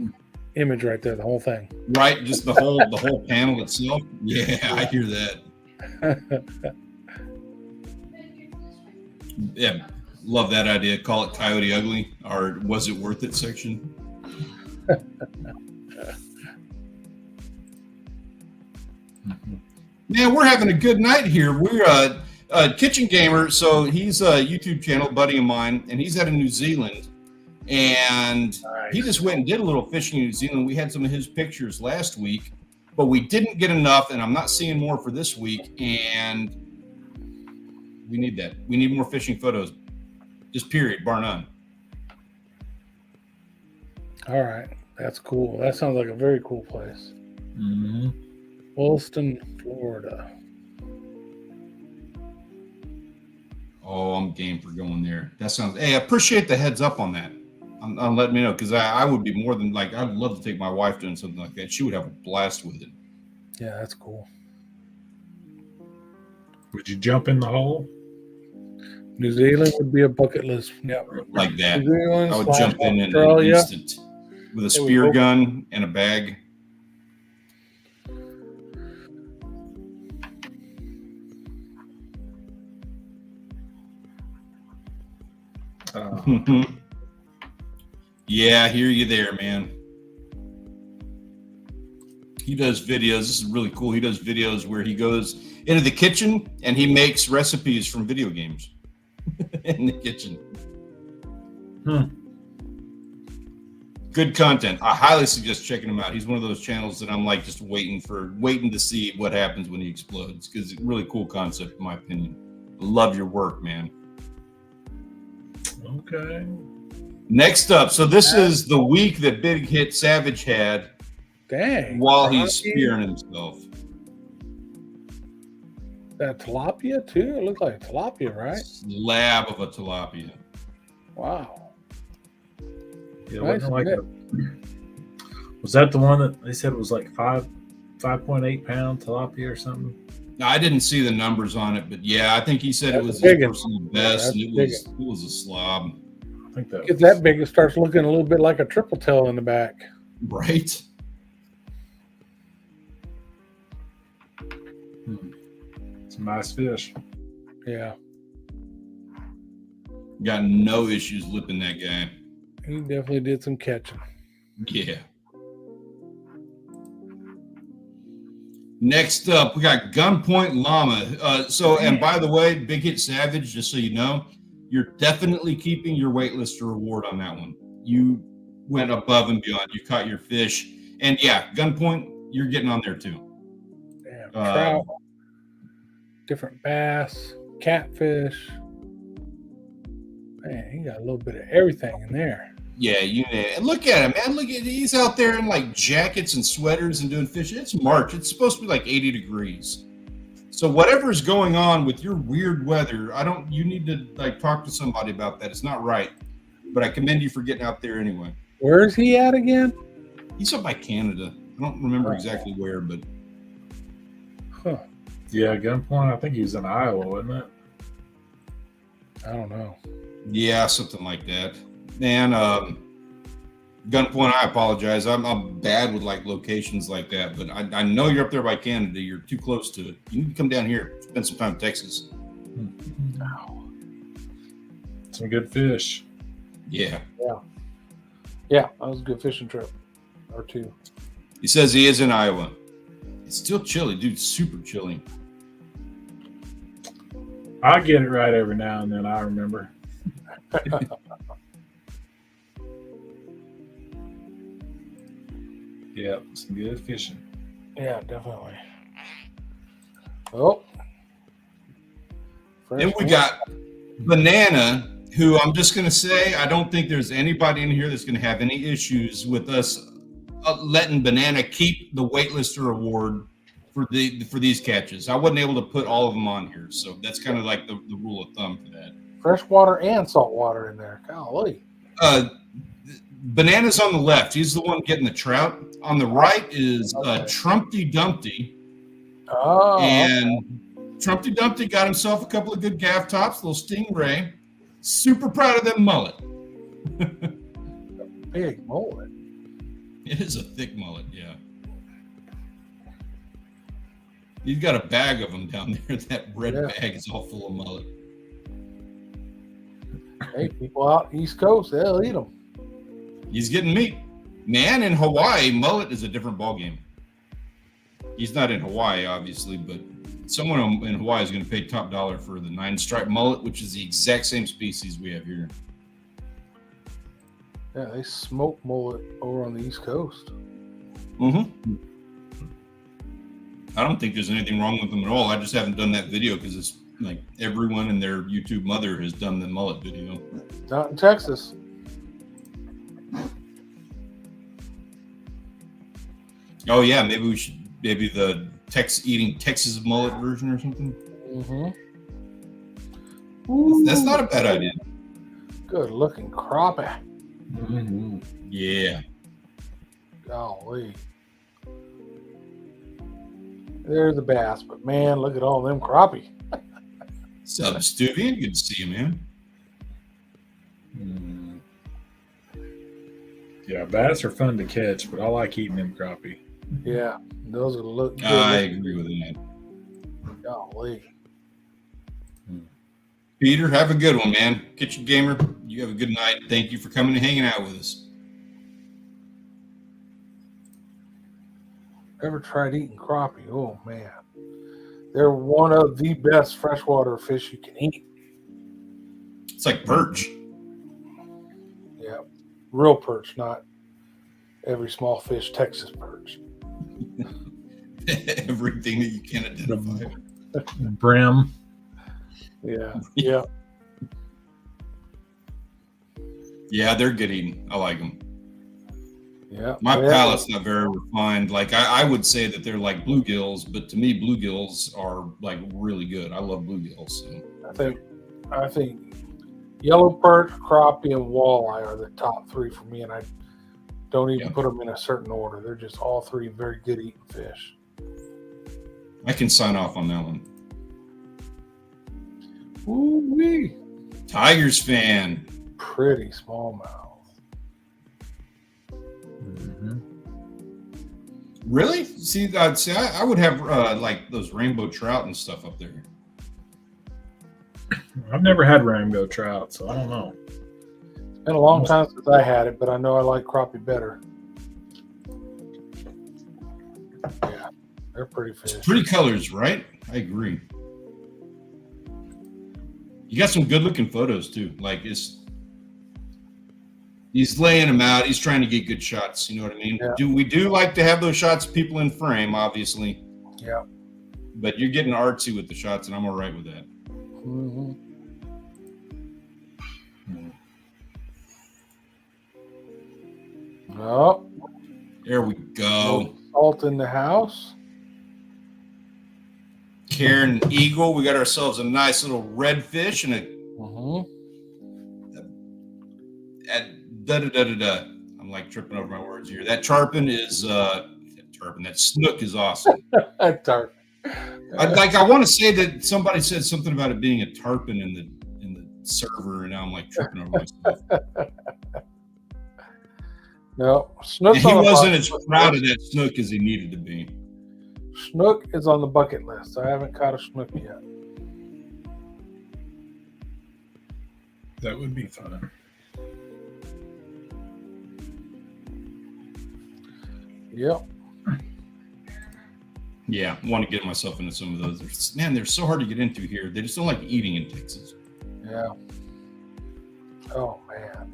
image right there, the whole thing. Right, just the whole panel itself. Yeah, I hear that. Yeah, love that idea. Call it Coyote Ugly, or Was It Worth It section. Man, we're having a good night here. We're Kitchen Gamer, so he's a YouTube channel, buddy of mine, and he's out of New Zealand. And he just went and did a little fishing in New Zealand. We had some of his pictures last week, but we didn't get enough, and I'm not seeing more for this week. And we need that. We need more fishing photos. Just period, bar none. All right. That's cool. That sounds like a very cool place. Mm-hmm. Williston, Florida. Oh, I'm game for going there. That sounds. Hey, I appreciate the heads up on that. I'm letting me know because I would be more than like I'd love to take my wife doing something like that. She would have a blast with it. Yeah, that's cool. Would you jump in the hole? New Zealand would be a bucket list. Yeah, Like that. New Zealand, I would jump in an Australia. instant with a spear gun and a bag. Yeah, I hear you there, man. He does videos. This is really cool. He does videos where he goes into the kitchen and he makes recipes from video games in the kitchen. Good content. I highly suggest checking him out. He's one of those channels that I'm like just waiting to see what happens when he explodes because it's a really cool concept in my opinion. Love your work, man. Okay. Next up, so this is the week that Big Hit Savage had. Dang. While he's spearing himself. That tilapia too? It looks like tilapia, right? Slab of a tilapia. Wow. Yeah, Nice wasn't like bit. was that the one that they said was like 5.8 pound tilapia or something? Now, I didn't see the numbers on it, but yeah, I think he said it was That's a his big one. personal best, Yeah, and that's it was a slob, I think that Gets that big, it starts looking a little bit like a triple tail in the back. right? It's a nice fish. Yeah. Got no issues lipping that guy. He definitely did some catching. Yeah. Next up, we got Gunpoint Llama. And by the way, Big Hit Savage, just so you know, you're definitely keeping your waitlister reward on that one. You went above and beyond. You caught your fish. And yeah, Gunpoint, you're getting on there too. Damn, trout, different bass, catfish. Man, he got a little bit of everything in there. Yeah, and look at him, man. Look at he's out there in like jackets and sweaters and doing fishing. It's March. It's supposed to be like 80 degrees. So whatever's going on with your weird weather, you need to like talk to somebody about that. It's not right. But I commend you for getting out there anyway. Where is he at again? He's up by Canada. I don't remember exactly where, but Yeah, Gunpoint. I think he was in Iowa, wasn't it? I don't know. yeah, something like that. Man, Gunpoint, I apologize. I'm bad with like locations like that, but I know you're up there by Canada. You're too close to it. You need to come down here, spend some time in Texas. Some good fish. Yeah. Yeah, that was a good fishing trip. Or two. He says he is in Iowa. It's still chilly, dude. Super chilly. I get it right every now and then. I remember. Yeah, some good fishing. Yeah, definitely. Oh. Then we got Banana, who I'm just going to say, I don't think there's anybody in here that's going to have any issues with us letting Banana keep the waitlister award for these catches. I wasn't able to put all of them on here, so that's kind of like the rule of thumb for that. Freshwater and saltwater in there. Golly. Banana's on the left. He's the one getting the trout. On the right is Trumpty Dumpty. Oh. And Trumpty Dumpty got himself a couple of good gaff tops, little stingray. Super proud of them mullet. Big mullet. It is a thick mullet, yeah. He's got a bag of them down there. That red bag is all full of mullet. Hey, people out East Coast, they'll eat them. He's getting meat. Man, in Hawaii, mullet is a different ballgame. He's not in Hawaii, obviously, but Someone in Hawaii is going to pay top dollar for the 9-stripe mullet, which is the exact same species we have here. Yeah, they smoke mullet over on the East Coast. Mm-hmm. I don't think there's anything wrong with them at all. I just haven't done that video because it's like everyone and their YouTube mother has done the mullet video. Not in Texas. Oh yeah, maybe the eating Texas mullet version or something. Mm-hmm. That's not a bad idea. Good looking crappie. Mm-hmm. Yeah. Golly. There's the bass, but man, look at all them crappie. Sup, Stuvian? Good to see you, man. Yeah, bass are fun to catch, but I like eating them crappie. Yeah, those are look good. I agree with that. Golly. Peter, have a good one, man. Kitchen Gamer, you have a good night. Thank you for coming and hanging out with us. Ever tried eating crappie? Oh man, they're one of the best freshwater fish you can eat. It's like perch. Yeah, real perch, not every small fish Texas perch. Everything that you can identify. Brim. Yeah, yeah. Yeah, they're good eating. I like them. Yeah. My palate's not very refined. Like I would say that they're like bluegills, but to me, bluegills are like really good. I love bluegills. So. I think yellow perch, crappie, and walleye are the top three for me, and I don't even put them in a certain order. They're just all three very good eating fish. I can sign off on that one. Ooh-wee. Tigers fan. Pretty smallmouth. Mm-hmm. Really? See, I would have like those rainbow trout and stuff up there. I've never had rainbow trout, so I don't know. It's been a long time since I had it, but I know I like crappie better. Yeah, they're pretty fish. Pretty colors, right? I agree. You got some good looking photos too. Like he's laying them out. He's trying to get good shots. You know what I mean? Yeah. We do like to have those shots, people in frame, obviously. Yeah. But you're getting artsy with the shots, and I'm all right with that. Mm-hmm. Oh, There we go. salt in the house. Karen Eagle. We got ourselves a nice little redfish and a I'm like tripping over my words here. That tarpon is that snook is awesome. Tarpon. I want to say that somebody said something about it being a tarpon in the server, and now I'm like tripping over myself. No, snook's He on the wasn't bucket as list. proud of that snook as he needed to be. Snook is on the bucket list. I haven't caught a snook yet. That would be fun. Yep. Yeah, I want to get myself into some of those. Man, they're so hard to get into here. They just don't like eating in Texas. Yeah. Oh man.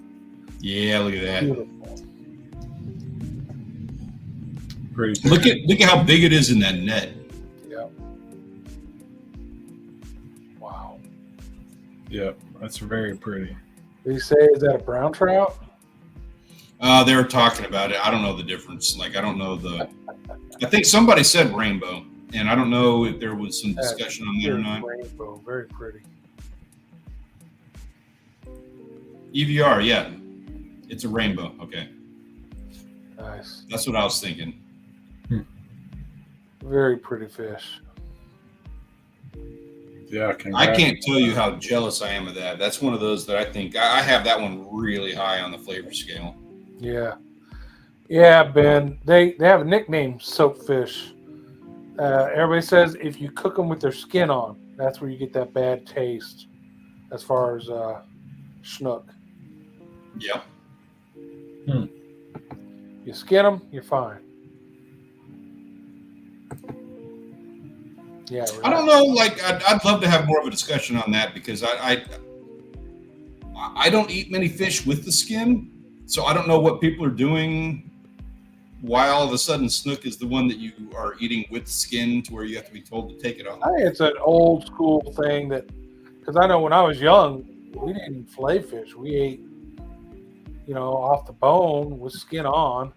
Yeah, look at that. Beautiful. Pretty. Look at how big it is in that net. Yep. Wow. Yep, that's very pretty. Did he say, is that a brown trout? They were talking about it. I don't know the difference. Like, I don't know I think somebody said rainbow, and I don't know if there was some discussion on that or not. Rainbow, very pretty. EVR, yeah. It's a rainbow. Okay. Nice. That's what I was thinking. Very pretty fish. Yeah, I can't tell you how jealous I am of that. That's one of those that I think I have that one really high on the flavor scale. Yeah. Yeah, Ben. They have a nickname, soapfish. Everybody says if you cook them with their skin on, that's where you get that bad taste as far as snook. Yep. You skin them, you're fine. Yeah, right. I don't know. Like, I'd love to have more of a discussion on that because I don't eat many fish with the skin, so I don't know what people are doing. Why all of a sudden snook is the one that you are eating with skin to where you have to be told to take it off? I think it's an old school thing that, because I know when I was young, we didn't fillet fish. We ate, off the bone with skin on.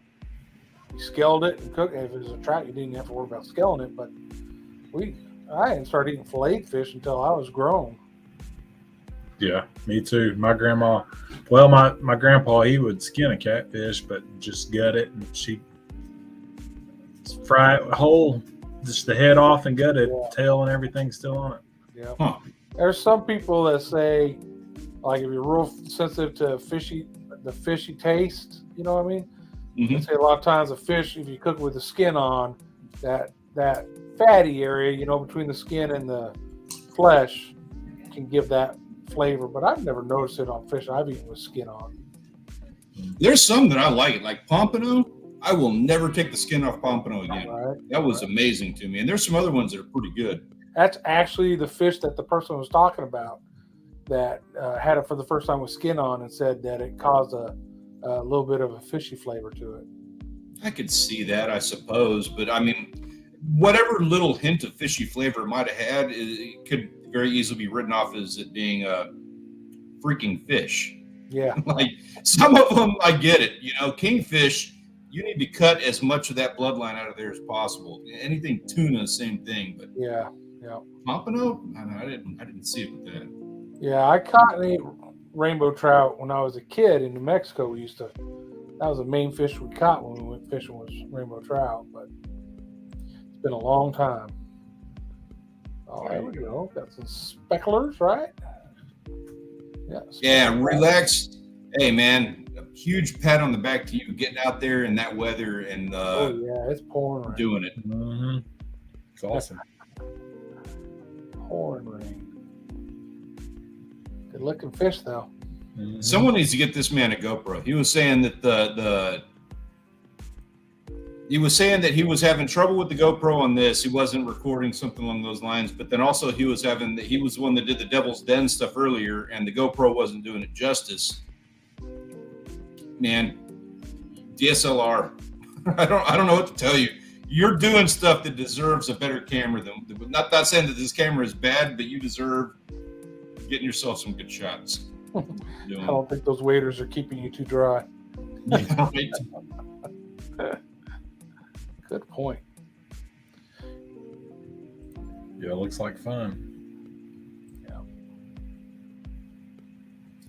You scaled it and cooked it. If it was a trout, you didn't have to worry about scaling it. But I didn't start eating filleted fish until I was grown. Yeah, me too. My grandma, well, my grandpa, he would skin a catfish, but just gut it and she fry it whole, just the head off and gut it, tail and everything still on it. Yeah. Huh. There's some people that say, like, if you're real sensitive to the fishy taste, you know what I mean? Mhm. They say a lot of times a fish, if you cook it with the skin on, that fatty area, between the skin and the flesh can give that flavor. But I've never noticed it on fish I've eaten with skin on. There's some that I like pompano. I will never take the skin off pompano again. Right. That was amazing to me. And there's some other ones that are pretty good. That's actually the fish that the person was talking about that had it for the first time with skin on and said that it caused a little bit of a fishy flavor to it. I could see that, I suppose. But, I mean, whatever little hint of fishy flavor it might have had, it could very easily be written off as it being a freaking fish. Yeah. Like, some of them, I get it. Kingfish, you need to cut as much of that bloodline out of there as possible. Anything tuna, same thing. But yeah. pompano, I didn't see it with that. Yeah, I caught and ate rainbow trout when I was a kid in New Mexico. That was the main fish we caught when we went fishing, was rainbow trout, but it's been a long time. Oh, there we go. Got some specklers, right? Yeah, relax. Hey, man, a huge pat on the back to you getting out there in that weather and it's pouring rain. doing it. Mm-hmm. It's awesome. Pouring rain. Good looking fish, though. Mm-hmm. Someone needs to get this man a GoPro. He was saying that he was having trouble with the GoPro on this. He wasn't recording something along those lines, but then also he was the one that did the Devil's Den stuff earlier, and the GoPro wasn't doing it justice. Man, DSLR. I don't know what to tell you. You're doing stuff that deserves a better camera than. Not saying that this camera is bad, but you deserve getting yourself some good shots. I don't think those waders are keeping you too dry. Yeah, right. Good point. Yeah, it looks like fun. Yeah.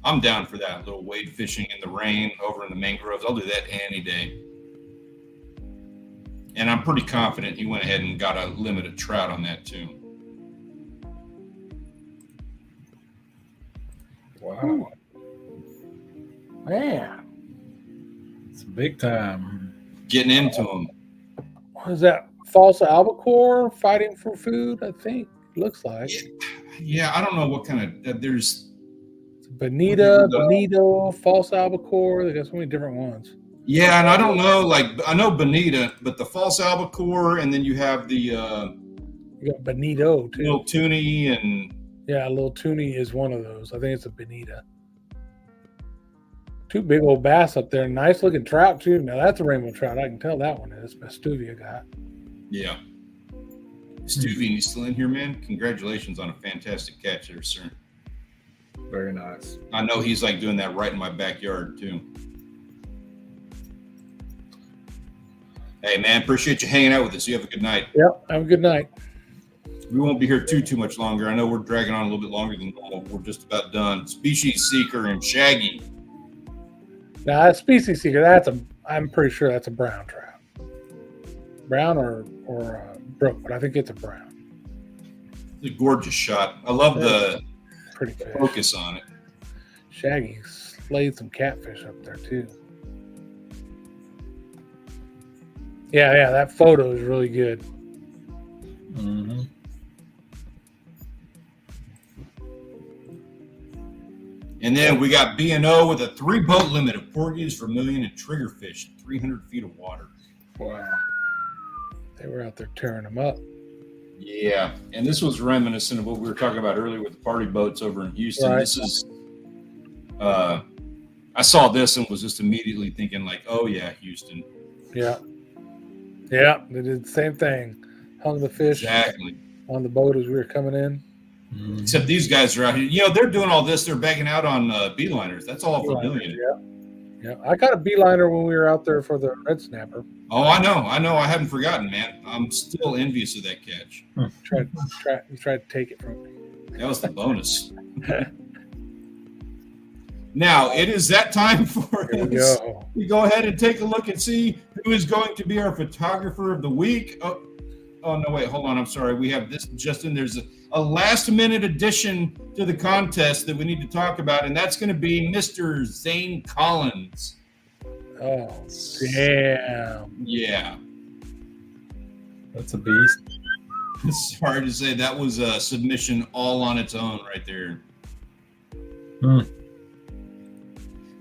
I'm down for that. A little wade fishing in the rain over in the mangroves. I'll do that any day. And I'm pretty confident he went ahead and got a limited trout on that too. Wow. Man. It's big time. Getting into them. What is that? False albacore fighting for food, I think. Looks like. Yeah, I don't know what kind of there's Bonito, false albacore. They got so many different ones. Yeah, and I don't know, like I know bonita, but the false albacore, and then you have the You got bonito too. little toonie, and Yeah, a little toonie is one of those. I think it's a bonita. Two big old bass up there. Nice looking trout too. Now that's a rainbow trout. I can tell that one is. Stuvia got. yeah. Stevie, you still in here, man? Congratulations on a fantastic catch there, sir. Very nice. I know he's like doing that right in my backyard too. Hey, man, appreciate you hanging out with us. You have a good night. Yep. Have a good night. We won't be here too much longer. I know we're dragging on a little bit longer than normal. We're just about done. Species Seeker and Shaggy. Now, that species seeker, I'm pretty sure that's a brown trout. Brown or brook, but I think it's a brown. It's a gorgeous shot. I love the Pretty fish. focus on it. Shaggy slayed some catfish up there too. Yeah, that photo is really good. Mm-hmm. And then we got B&O with a 3-boat limit of porgies, vermilion, and triggerfish, 300 feet of water. Wow. They were out there tearing them up. Yeah, and this was reminiscent of what we were talking about earlier with the party boats over in Houston. Right. This is, I saw this and was just immediately thinking like, oh yeah, Houston. Yeah. Yeah, they did the same thing. Hung the fish Exactly. on the boat as we were coming in. Except these guys are out here. You know, they're doing all this. They're backing out on beeliners. That's all for doing it. Yeah. I got a beeliner when we were out there for the red snapper. Oh, I know. I haven't forgotten, man. I'm still envious of that catch. You tried to take it from me. That was the bonus. Now it is that time for Here we us. go. We go ahead and take a look and see who is going to be our photographer of the week. Oh no, wait, hold on. I'm sorry. We have this, Justin. There's a last minute addition to the contest that we need to talk about, and that's going to be Mr. Zane Collins. Oh, damn. Yeah. That's a beast. Sorry to say that was a submission all on its own right there.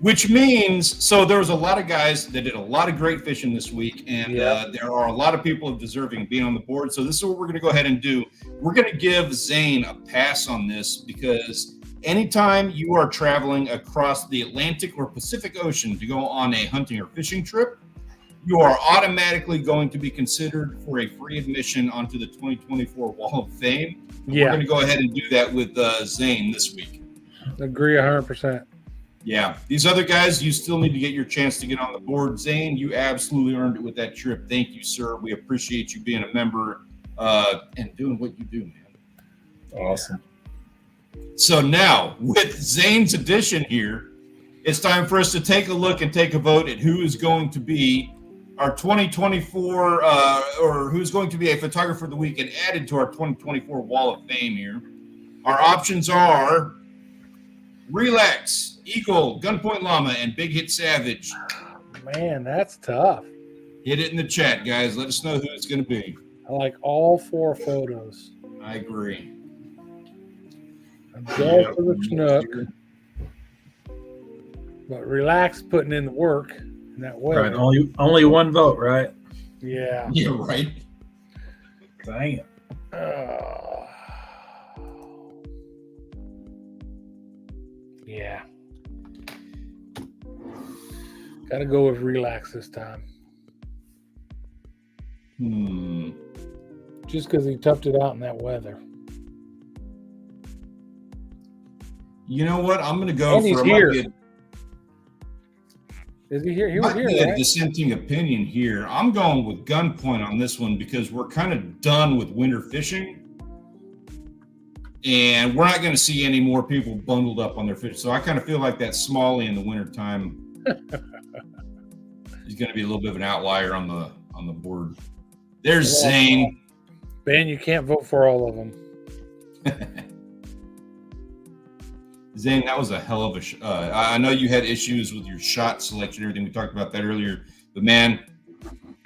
Which means, so there was a lot of guys that did a lot of great fishing this week, and there are a lot of people deserving of being on the board. So this is what we're going to go ahead and do. We're going to give Zane a pass on this because anytime you are traveling across the Atlantic or Pacific Ocean to go on a hunting or fishing trip, you are automatically going to be considered for a free admission onto the 2024 Wall of Fame. Yeah. We're going to go ahead and do that with Zane this week. Agree 100%. Yeah, these other guys, you still need to get your chance to get on the board. Zane, you absolutely earned it with that trip. Thank you, sir. We appreciate you being a member and doing what you do, man. Awesome. So now, with Zane's addition here, it's time for us to take a look and take a vote at who is going to be our 2024 or who's going to be a photographer of the week and added to our 2024 Wall of Fame here. Our options are Relax, Eagle, Gunpoint Llama, and Big Hit Savage. Man, that's tough. Hit it in the chat, guys. Let us know who it's going to be. I like all 4 photos. I agree. I'm going for the Snook, but Relax putting in the work in that way. Right. Only one vote, right? Yeah. Yeah, right. Dang. Yeah. Got to go with Relax this time. Just because he toughed it out in that weather. You know what? I'm going to go And he's for here. Is he here? He was might here, be a right? dissenting opinion here. I'm going with Gunpoint on this one because we're kind of done with winter fishing. And we're not going to see any more people bundled up on their fish. So I kind of feel like that Smalley in the wintertime is going to be a little bit of an outlier on the board. There's Zane. Ben, you can't vote for all of them. Zane, that was a hell of a I know you had issues with your shot selection and everything. We talked about that earlier. But, man,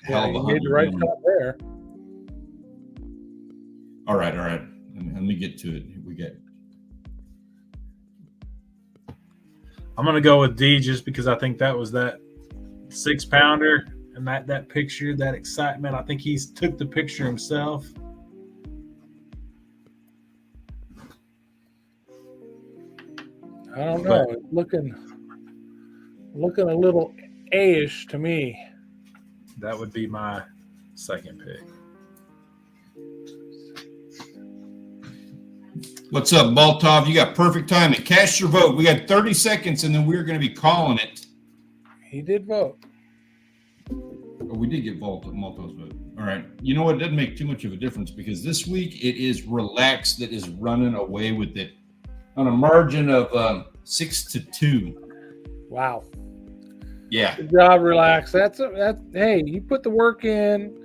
hell of a you hunt. did the right shot there. All right. Let me get to it. Here we go. I'm gonna go with D just because I think that was that 6-pounder and that picture, that excitement. I think he's took the picture himself. I don't know. It's looking a little A-ish to me. That would be my second pick. What's up, Baltov? You got perfect timing. Cast your vote. We got 30 seconds, and then we're going to be calling it. He did vote. Oh, we did get Malto's vote. All right. You know what? It doesn't make too much of a difference because this week it is Relax that is running away with it on a margin of 6-2. Wow. Yeah. Good job, Relax. Hey, you put the work in.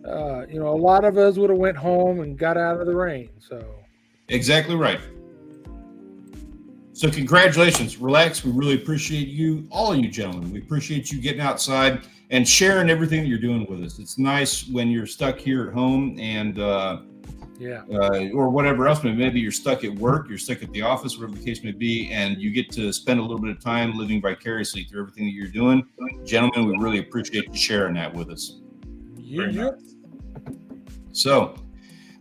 A lot of us would have went home and got out of the rain. So Exactly right. So congratulations, Relax. We really appreciate you, all of you gentlemen. We appreciate you getting outside and sharing everything that you're doing with us. It's nice when you're stuck here at home and or whatever else. Maybe you're stuck at work, you're stuck at the office, whatever the case may be, and you get to spend a little bit of time living vicariously through everything that you're doing. Gentlemen, we really appreciate you sharing that with us. yeah. So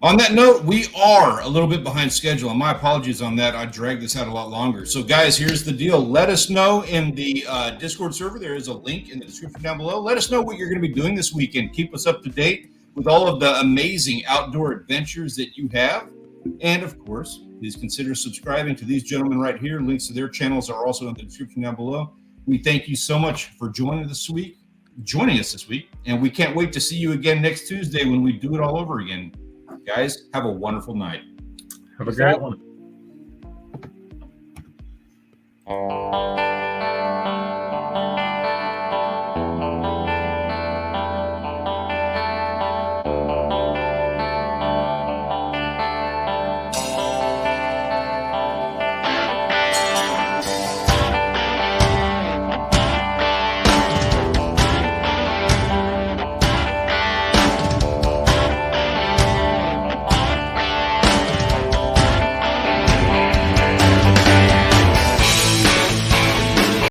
On that note, we are a little bit behind schedule, and my apologies on that. I dragged this out a lot longer. So, guys, here's the deal. Let us know in the Discord server. There is a link in the description down below. Let us know what you're going to be doing this weekend. Keep us up to date with all of the amazing outdoor adventures that you have. And, of course, please consider subscribing to these gentlemen right here. Links to their channels are also in the description down below. We thank you so much for joining us this week, and we can't wait to see you again next Tuesday when we do it all over again. Guys, have a wonderful night. Have a great one.